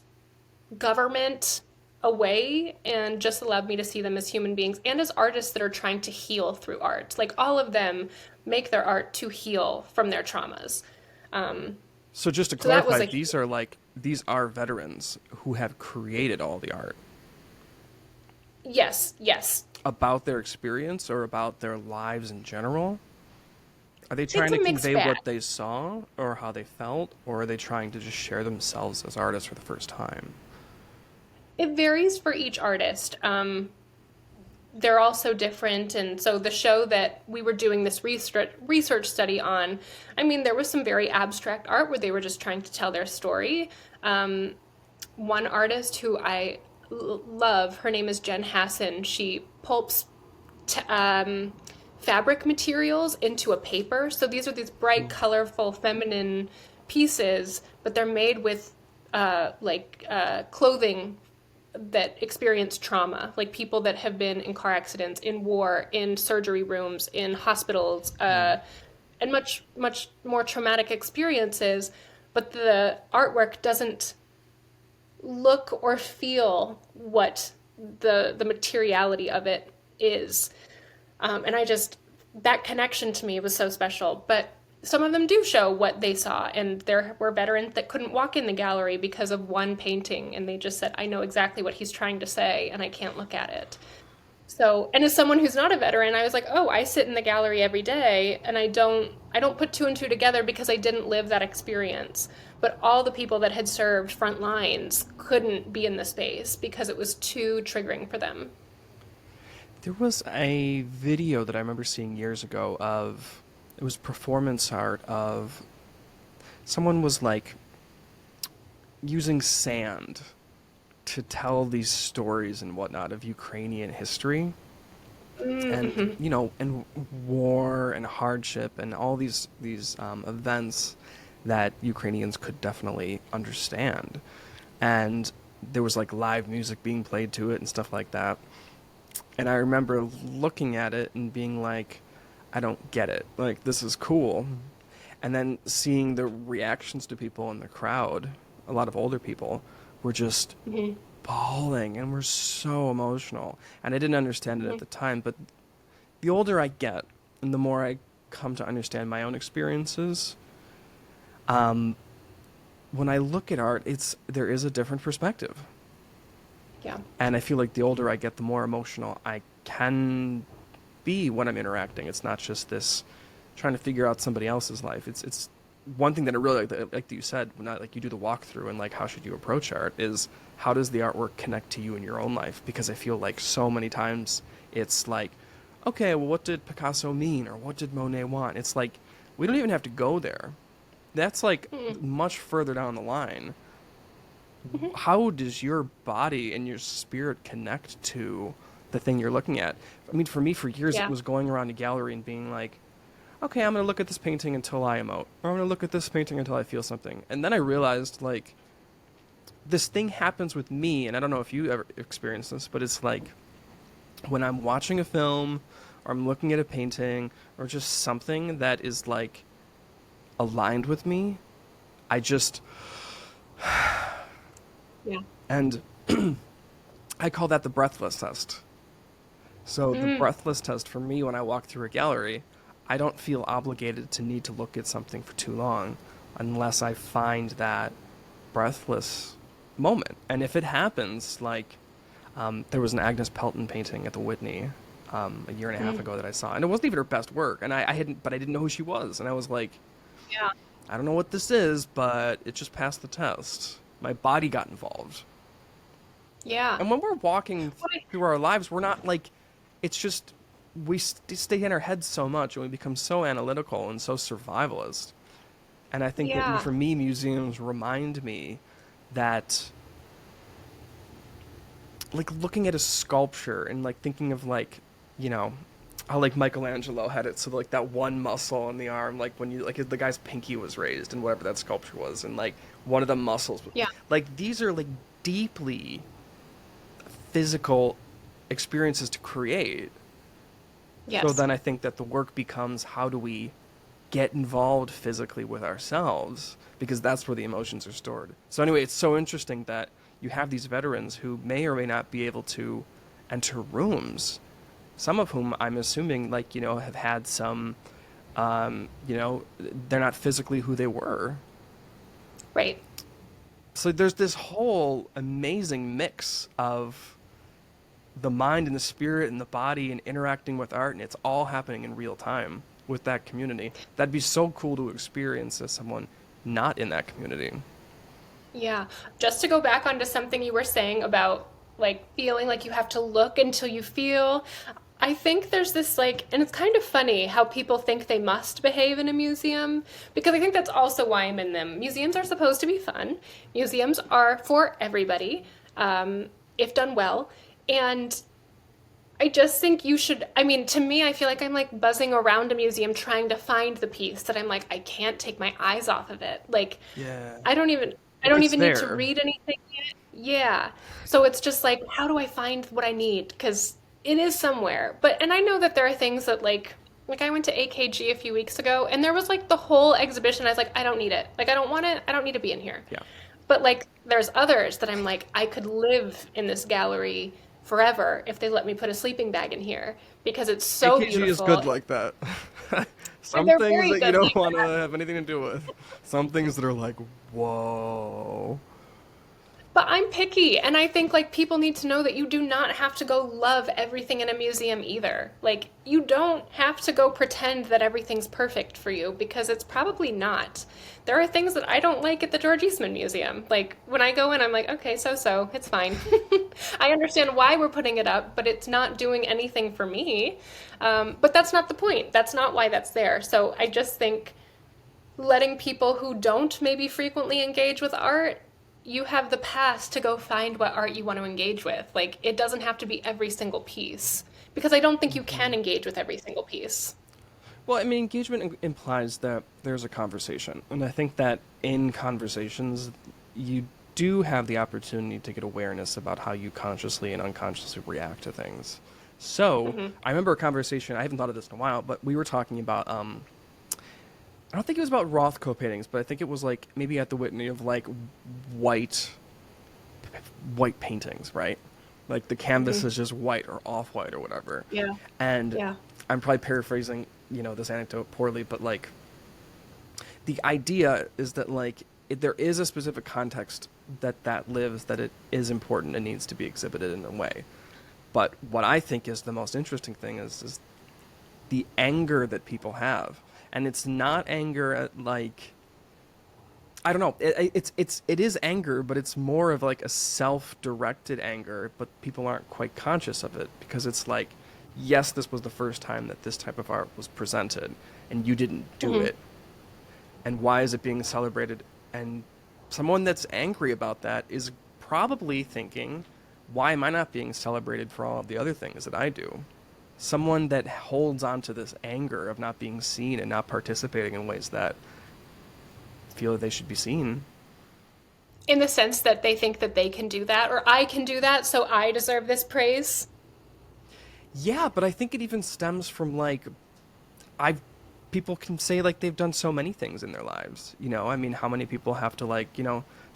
government away, and just allowed me to see them as human beings and as artists that are trying to heal through art. Like all of them make their art to heal from their traumas. Um, So just to so that was clarify, a these are veterans who have created all the art yes, yes. about their experience or about their lives in general. Are they It's trying a to mixed convey bag. what they saw or how they felt, or are they trying to just share themselves as artists for the first time? It varies for each artist. They're all so different. And so the show that we were doing this research study on, I mean, there was some very abstract art where they were just trying to tell their story. Um, One artist who I love, her name is Jen Hassan. She pulps t- um, fabric materials into a paper. So these are these bright, colorful, feminine pieces, but they're made with clothing that experience trauma, like people that have been in car accidents, in war, in surgery rooms, in hospitals, Mm. and much more traumatic experiences. But the artwork doesn't look or feel what the materiality of it is. And I just, that connection to me was so special. But some of them do show what they saw, and there were veterans that couldn't walk in the gallery because of one painting, and they just said, I know exactly what he's trying to say, and I can't look at it. So, and as someone who's not a veteran, I was like, oh, I sit in the gallery every day, and I don't put two and two together because I didn't live that experience. But all the people that had served front lines couldn't be in the space because it was too triggering for them. There was a video that I remember seeing years ago of it was performance art of someone was like using sand to tell these stories and whatnot of Ukrainian history and Mm-hmm. and war and hardship and all these events that Ukrainians could definitely understand. And there was like live music being played to it and stuff like that. And I remember looking at it and being like, I don't get it. Like, this is cool. And then seeing the reactions to people in the crowd, a lot of older people, were just Mm-hmm. bawling and were so emotional. And I didn't understand it at Mm-hmm. the time, but the older I get and the more I come to understand my own experiences, um, when I look at art, there is a different perspective. Yeah. And I feel like the older I get, the more emotional I can be when I'm interacting. It's not just this trying to figure out somebody else's life. It's one thing that I really like that you said, not like you do the walkthrough and like how should you approach art is how does the artwork connect to you in your own life? Because I feel like so many times it's like, okay, well, what did Picasso mean or what did Monet want? It's like we don't even have to go there. That's like Mm-hmm. much further down the line. Mm-hmm. How does your body and your spirit connect to the thing you're looking at? I mean, for me, for years, it Yeah. was going around a gallery and being like, okay, I'm going to look at this painting until I emote, or I'm going to look at this painting until I feel something. And then I realized, like, this thing happens with me, and I don't know if you ever experienced this, but it's like when I'm watching a film, or I'm looking at a painting, or just something that is, like, aligned with me, I just, Yeah. and I call that the breathless test. So the Mm. breathless test for me when I walk through a gallery, I don't feel obligated to need to look at something for too long unless I find that breathless moment. And if it happens, like there was an Agnes Pelton painting at the Whitney a year and a half Mm. ago that I saw, and it wasn't even her best work, and I hadn't, but I didn't know who she was, and I was like, Yeah. I don't know what this is, but it just passed the test. My body got involved. Yeah. And when we're walking What I- through our lives, we're not like, it's just, we stay in our heads so much and we become so analytical and so survivalist. And I think that Yeah. for me, museums remind me that, like, looking at a sculpture and, like, thinking of, like, you know, how, like, Michelangelo had it, so, like, that one muscle on the arm, like, when you, like, the guy's pinky was raised and whatever that sculpture was, and, like, one of the muscles. Yeah. Like, these are, like, deeply physical experiences to create. So Yes. then I think that the work becomes how do we get involved physically with ourselves because that's where the emotions are stored. So anyway, it's so interesting that you have these veterans who may or may not be able to enter rooms. Some of whom I'm assuming have had some they're not physically who they were. Right. So there's this whole amazing mix of the mind and the spirit and the body and interacting with art, and it's all happening in real time. with that community. That'd be so cool to experience as someone not in that community. Yeah. Just to go back onto something you were saying about like feeling like you have to look until you feel. I think there's this like, and it's kind of funny how people think they must behave in a museum because I think that's also why I'm in them. Museums are supposed to be fun. Museums are for everybody, if done well. And I just think you should. I mean, to me, I feel like I'm like buzzing around a museum trying to find the piece that I'm like, I can't take my eyes off of it. Like, Yeah. I don't even I If don't it's even need to there. read anything yet. Yeah. So it's just like, how do I find what I need? Because it is somewhere. But and I know that there are things that like I went to AKG a few weeks ago and there was like the whole exhibition. I was like, I don't need it. Like I don't want it. I don't need to be in here. Yeah. But like there's others that I'm like, I could live in this gallery forever if they let me put a sleeping bag in here because it's so AKG is good beautiful. like that. And Some they're things very that you good don't like want to that. have anything to do with. Some things that are like, whoa. But I'm picky, and I think like people need to know that you do not have to go love everything in a museum either. Like you don't have to go pretend that everything's perfect for you because it's probably not. There are things that I don't like at the George Eastman Museum. Like when I go in, I'm like, okay, so, it's fine. I understand why we're putting it up, but it's not doing anything for me. But that's not the point. That's not why that's there. So I just think letting people who don't maybe frequently engage with art, you have the pass to go find what art you want to engage with. Like, it doesn't have to be every single piece because I don't think you can engage with every single piece. Well, I mean, engagement implies that there's a conversation. And I think that in conversations, you do have the opportunity to get awareness about how you consciously and unconsciously react to things. So, Hmm. I remember a conversation, I haven't thought of this in a while, but we were talking about, I don't think it was about Rothko paintings, but I think it was like maybe at the Whitney of like white, white paintings, right? Like the canvas Hmm. is just white or off white or whatever. Yeah. And Yeah. I'm probably paraphrasing, this anecdote poorly, but like the idea is that like there is a specific context that lives, that it is important and needs to be exhibited in a way. But what I think is the most interesting thing is the anger that people have, and it's not anger at like, I don't know. It is anger, but it's more of like a self-directed anger. But people aren't quite conscious of it because it's like, yes, this was the first time that this type of art was presented, and you didn't do Hmm. it. And why is it being celebrated? And someone that's angry about that is probably thinking, why am I not being celebrated for all of the other things that I do? Someone that holds on to this anger of not being seen and not participating in ways that feel that they should be seen. In the sense that they think that they can do that or I can do that, so I deserve this praise. Yeah, but I think it even stems from like I've people can say like they've done so many things in their lives. I mean, how many people have to like,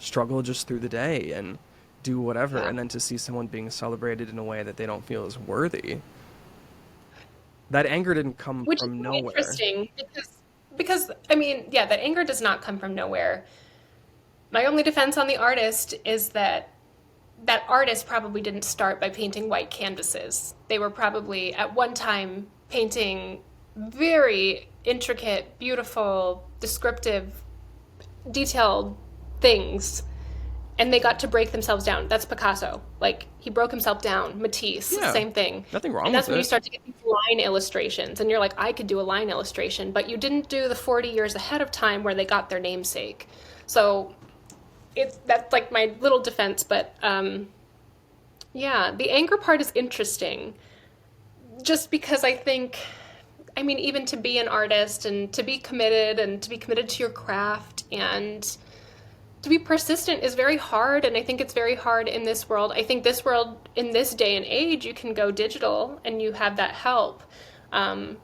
struggle just through the day and do whatever, Yeah. and then to see someone being celebrated in a way that they don't feel is worthy. That anger didn't come Which is from so nowhere. interesting because I mean, yeah, that anger does not come from nowhere. My only defense on the artist is that that artist probably didn't start by painting white canvases. They were probably at one time painting very intricate, beautiful, descriptive, detailed things. And they got to break themselves down. That's Picasso. Like, he broke himself down. Matisse, Yeah, same thing. nothing wrong And with that's when you it. start to get these line illustrations. And you're like, I could do a line illustration. But you didn't do the 40 years ahead of time where they got their namesake. So that's like my little defense. But yeah, the anger part is interesting. Just because I think, I mean, even to be an artist and to be committed to your craft and to be persistent is very hard. And I think it's very hard in this world. I think this world, in this day and age, you can go digital and you have that help. Um,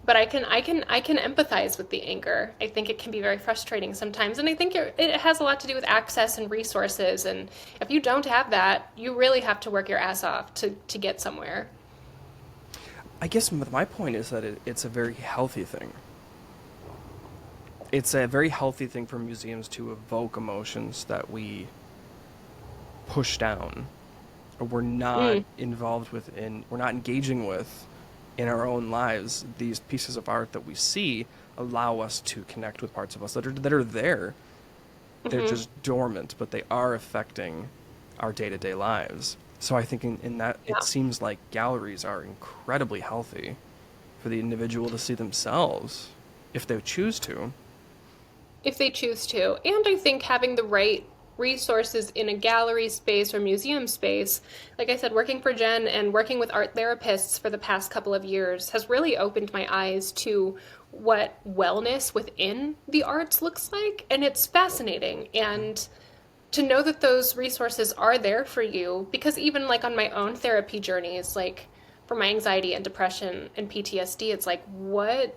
but I can empathize with the anger. I think it can be very frustrating sometimes, and I think it has a lot to do with access and resources. And if you don't have that, you really have to work your ass off to get somewhere. I guess my point is that it's a very healthy thing. It's a very healthy thing for museums to evoke emotions that we push down or we're not Mm, involved with, we're not engaging with in our own lives, these pieces of art that we see allow us to connect with parts of us that are there. They're Hmm. just dormant, but they are affecting our day-to-day lives. So I think in that, it Yeah. seems like galleries are incredibly healthy for the individual to see themselves if they choose to. If they choose to. And I think having the right resources in a gallery space or museum space, like I said, working for Jen and working with art therapists for the past couple of years has really opened my eyes to what wellness within the arts looks like. And it's fascinating. And to know that those resources are there for you, because even like on my own therapy journeys, like for my anxiety and depression and PTSD, it's like what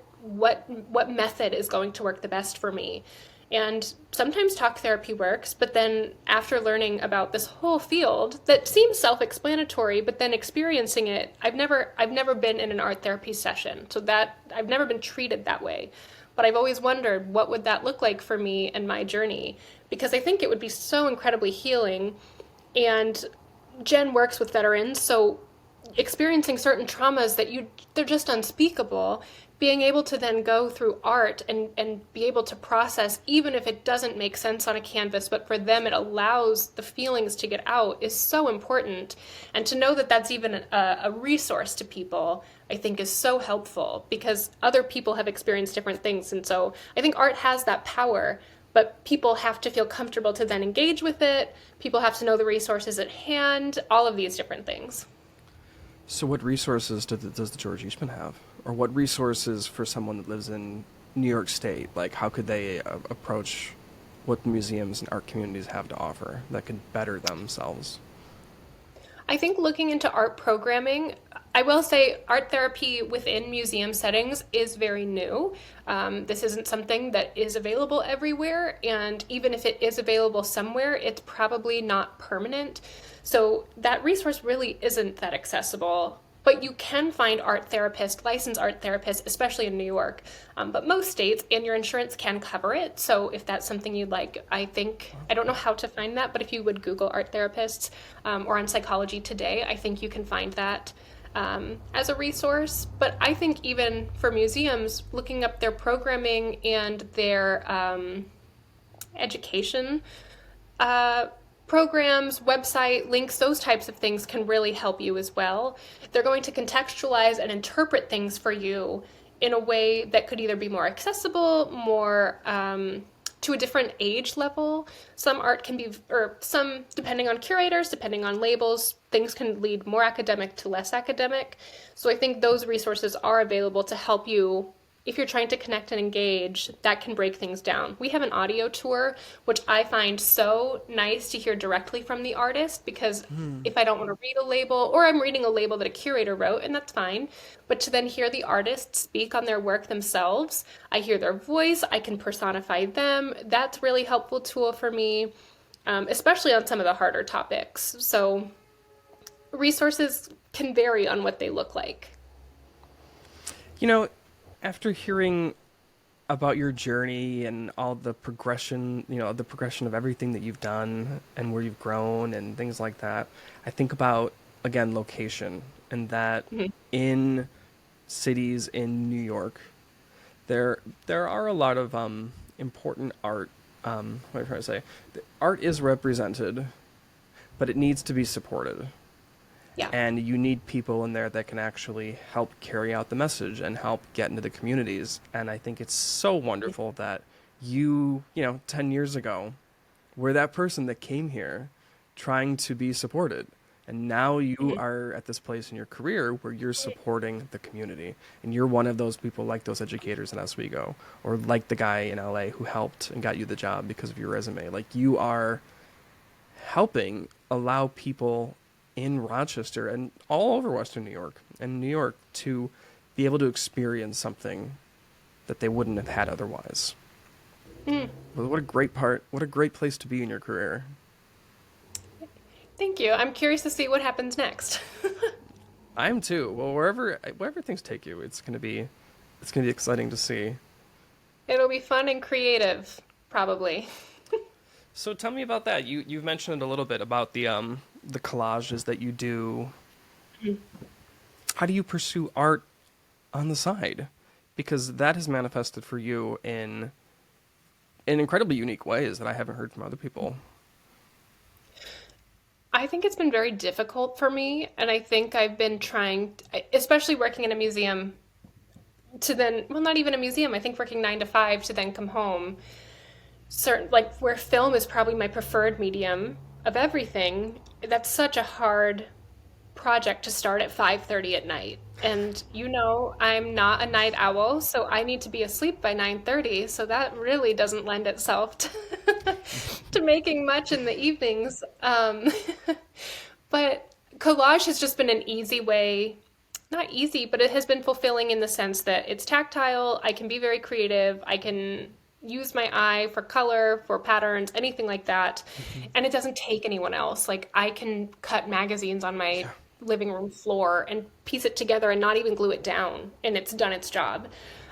method is going to work the best for me? And sometimes talk therapy works, but then after learning about this whole field that seems self-explanatory, but then experiencing it, I've never been in an art therapy session. So that I've never been treated that way. But I've always wondered what would that look like for me and my journey because I think it would be so incredibly healing. And Jen works with veterans, so experiencing certain traumas that they're just unspeakable, being able to then go through art and be able to process even if it doesn't make sense on a canvas, but for them it allows the feelings to get out is so important. And to know that that's even a resource to people, I think is so helpful because other people have experienced different things. And so I think art has that power, but people have to feel comfortable to then engage with it. People have to know the resources at hand, all of these different things. So, what resources does the George Eastman have, or what resources for someone that lives in New York State? Like, how could they approach what museums and art communities have to offer that could better themselves? I think looking into art programming, I will say art therapy within museum settings is very new. This isn't something that is available everywhere, and even if it is available somewhere, it's probably not permanent. So that resource really isn't that accessible. But you can find art therapists, licensed art therapists, especially in New York. But most states and your insurance can cover it. So if that's something you'd like, I think, I don't know how to find that, but if you would Google art therapists or on Psychology Today, I think you can find that as a resource. But I think even for museums, looking up their programming and their education uh, programs, website links, those types of things can really help you as well. They're going to contextualize and interpret things for you in a way that could either be more accessible, more to a different age level. Some art can be, or some, depending on curators, depending on labels, things can lead more academic to less academic. So I think those resources are available to help you if you're trying to connect and engage, that can break things down. We have an audio tour, which I find so nice to hear directly from the artist because if I don't want to read a label, or I'm reading a label that a curator wrote, and that's fine, but to then hear the artist speak on their work themselves, I hear their voice, I can personify them. That's a really helpful tool for me, especially on some of the harder topics. So resources can vary on what they look like. You know, after hearing about your journey and all the progression, the progression of everything that you've done and where you've grown and things like that, I think about, again, location and that Mhm. in cities in New York, there are a lot of important art. What am I trying to say? The art is represented, but it needs to be supported. Yeah. And you need people in there that can actually help carry out the message and help get into the communities. And I think it's so wonderful that you 10 years ago were that person that came here trying to be supported. And now you Mhm. are at this place in your career where you're supporting the community. And you're one of those people like those educators in Oswego or like the guy in LA who helped and got you the job because of your resume. Like you are helping allow people in Rochester and all over Western New York and New York to be able to experience something that they wouldn't have had otherwise. Mm. Well, what a great part, what a great place to be in your career. Thank you. I'm curious to see what happens next. I am too. Well, wherever things take you, it's gonna be exciting to see. It'll be fun and creative, probably. So tell me about that. You've mentioned a little bit about the collages that you do. How do you pursue art on the side, because that has manifested for you in incredibly unique ways that I haven't heard from other people. I think it's been very difficult for me, and I think I've been trying, especially working in a museum, to then, well, not even a museum, I think working 9 to 5 to then come home. Certain, like where film is probably my preferred medium of everything, that's such a hard project to start at 5:30 at night. And I'm not a night owl, so I need to be asleep by 9:30, so that really doesn't lend itself to, to making much in the evenings. But collage has just been an easy way, not easy, but it has been fulfilling in the sense that it's tactile, I can be very creative, I can use my eye for color, for patterns, anything like that. Hmm. And it doesn't take anyone else. Like I can cut magazines on my Yeah. living room floor and piece it together and not even glue it down, and it's done its job.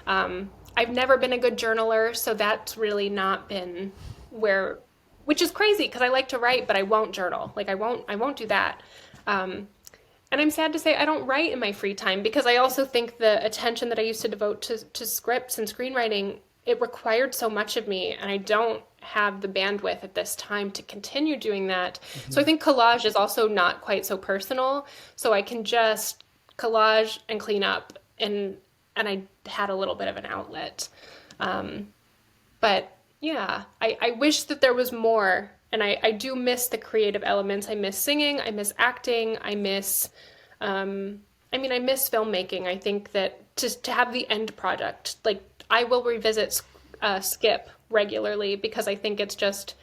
I've never been a good journaler, so that's really not been where, which is crazy because I like to write, but I won't journal. Like I won't do that. And I'm sad to say I don't write in my free time because I also think the attention that I used to devote to scripts and screenwriting, it required so much of me, and I don't have the bandwidth at this time to continue doing that. So Hmm. I think collage is also not quite so personal. So I can just collage and clean up, and I had a little bit of an outlet. Um, but yeah, I wish that there was more. And I do miss the creative elements. I miss singing. I miss acting. Um, I miss filmmaking. I think that to have the end product, like I will revisit Skip regularly because I think it's just,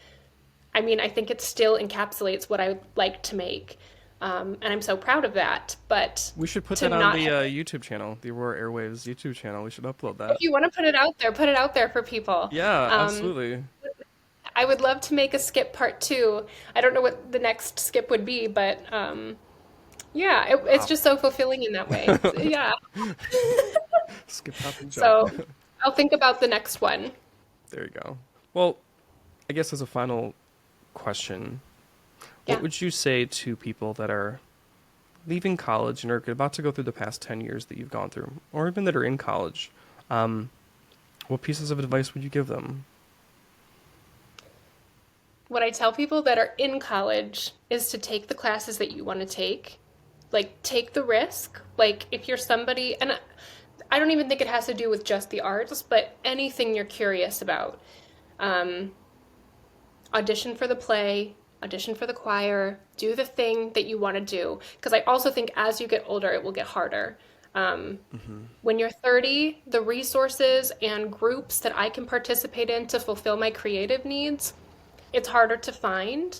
I think it still encapsulates what I would like to make. And I'm so proud of that. But We should put to that on not the have, YouTube channel, the Aurora Airwaves YouTube channel. We should upload if that. you want to put it out there, put it out there for people. Yeah, Um, absolutely. I would love to make a Skip part two. I don't know what the next Skip would be, but yeah, it's Wow. just so fulfilling in that way. So, yeah. Skip, hop, and jump. So I'll think about the next one. There you go. Well, I guess as a final question, what Yeah. would you say to people that are leaving college and are about to go through the past 10 years that you've gone through, or even that are in college? Um, what pieces of advice would you give them? What I tell people that are in college is to take the classes that you want to take. Like, take the risk. Like, if you're somebody, and I don't even think it has to do with just the arts, but anything you're curious about. Um, Audition for the play, audition for the choir, do the thing that you want to do. Because I also think as you get older, it will get harder. Um, Hmm. when you're 30, the resources and groups that I can participate in to fulfill my creative needs, it's harder to find.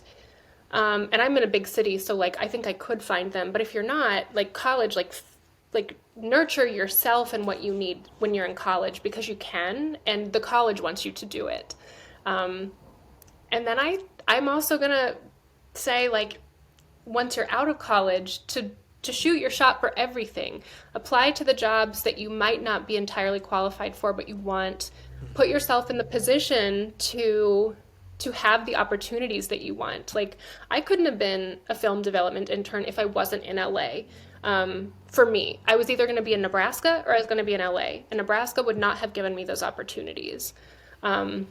And I'm in a big city, so like I think I could find them. But if you're not, like college, like nurture yourself and what you need when you're in college because you can, and the college wants you to do it. Um, and then I'm also gonna say like once you're out of college to shoot your shot for everything. Apply to the jobs that you might not be entirely qualified for, but you want. Put yourself in the position to have the opportunities that you want. Like I couldn't have been a film development intern if I wasn't in LA. For me, I was either going to be in Nebraska or I was going to be in LA, and Nebraska would not have given me those opportunities. Um,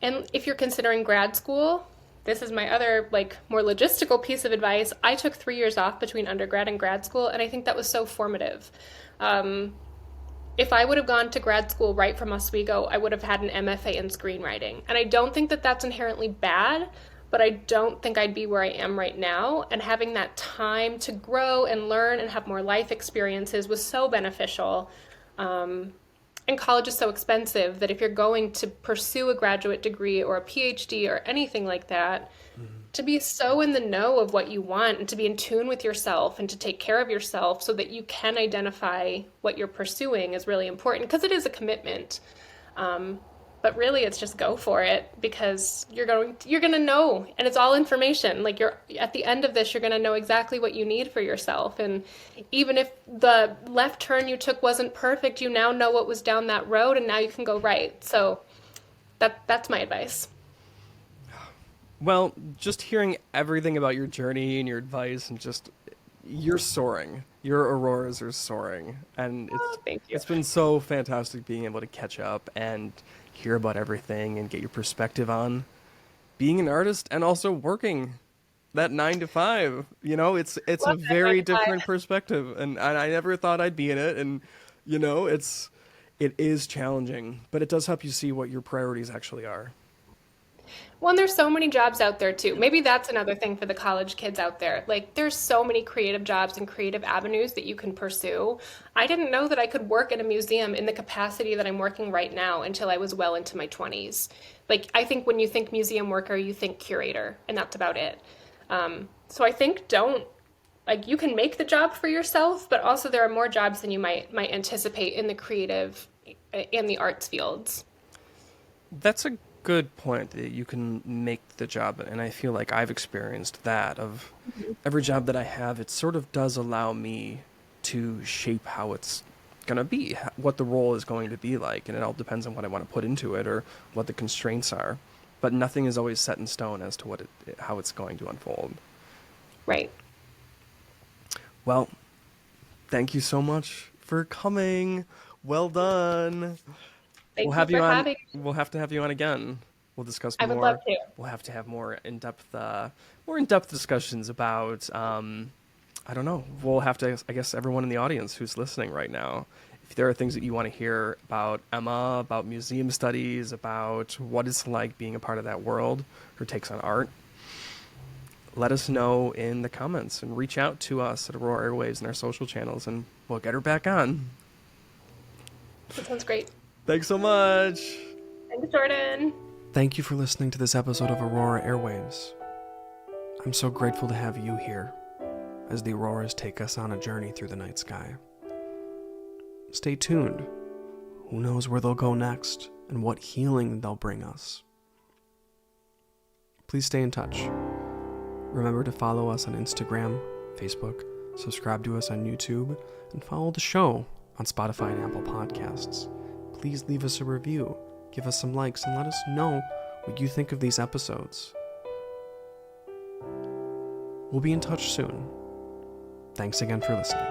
and if you're considering grad school, this is my other like more logistical piece of advice. I took 3 years off between undergrad and grad school, and I think that was so formative. Um, if I would have gone to grad school right from Oswego, I would have had an MFA in screenwriting. And I don't think that that's inherently bad, but I don't think I'd be where I am right now. And having that time to grow and learn and have more life experiences was so beneficial. Um, and college is so expensive that if you're going to pursue a graduate degree or a PhD or anything like that, to be so in the know of what you want and to be in tune with yourself and to take care of yourself so that you can identify what you're pursuing is really important because it is a commitment. Um, but really, it's just go for it because you're going to know, and it's all information. Like you're at the end of this, you're going to know exactly what you need for yourself. And even if the left turn you took wasn't perfect, you now know what was down that road, and now you can go right. So that's my advice. Well, just hearing everything about your journey and your advice and just you're soaring. Your auroras are soaring, and Oh, thank you. it's been so fantastic being able to catch up and hear about everything and get your perspective on being an artist and also working that 9 to 5. It's a Love that nine very to five. different perspective, and I never thought I'd be in it. And it is challenging, but it does help you see what your priorities actually are. Well, and there's so many jobs out there too. Maybe that's another thing for the college kids out there. Like, there's so many creative jobs and creative avenues that you can pursue. I didn't know that I could work in a museum in the capacity that I'm working right now until I was well into my 20s. Like, I think when you think museum worker, you think curator, and that's about it. So I think don't like you can make the job for yourself, but also there are more jobs than you might anticipate in the creative and the arts fields. That's a good point that you can make the job, and I feel like I've experienced that of every job that I have, it sort of does allow me to shape how it's gonna be, what the role is going to be like, and it all depends on what I want to put into it or what the constraints are. But nothing is always set in stone as to how it's going to unfold. Right. Well, thank you so much for coming. Well done. We'll Thank you have for you on. having me. We'll have to have you on again. We'll discuss I would love more. to. We'll have to have more in-depth discussions about. I don't know. We'll have to. I guess everyone in the audience who's listening right now, if there are things that you want to hear about Emma, about museum studies, about what it's like being a part of that world, her takes on art, let us know in the comments and reach out to us at Aurora Airwaves and our social channels, and we'll get her back on. That sounds great. Thanks so much. Thanks, Jordan. Thank you for listening to this episode of Aurora Airwaves. I'm so grateful to have you here as the auroras take us on a journey through the night sky. Stay tuned. Who knows where they'll go next and what healing they'll bring us. Please stay in touch. Remember to follow us on Instagram, Facebook, subscribe to us on YouTube, and follow the show on Spotify and Apple Podcasts. Please leave us a review, give us some likes, and let us know what you think of these episodes. We'll be in touch soon. Thanks again for listening.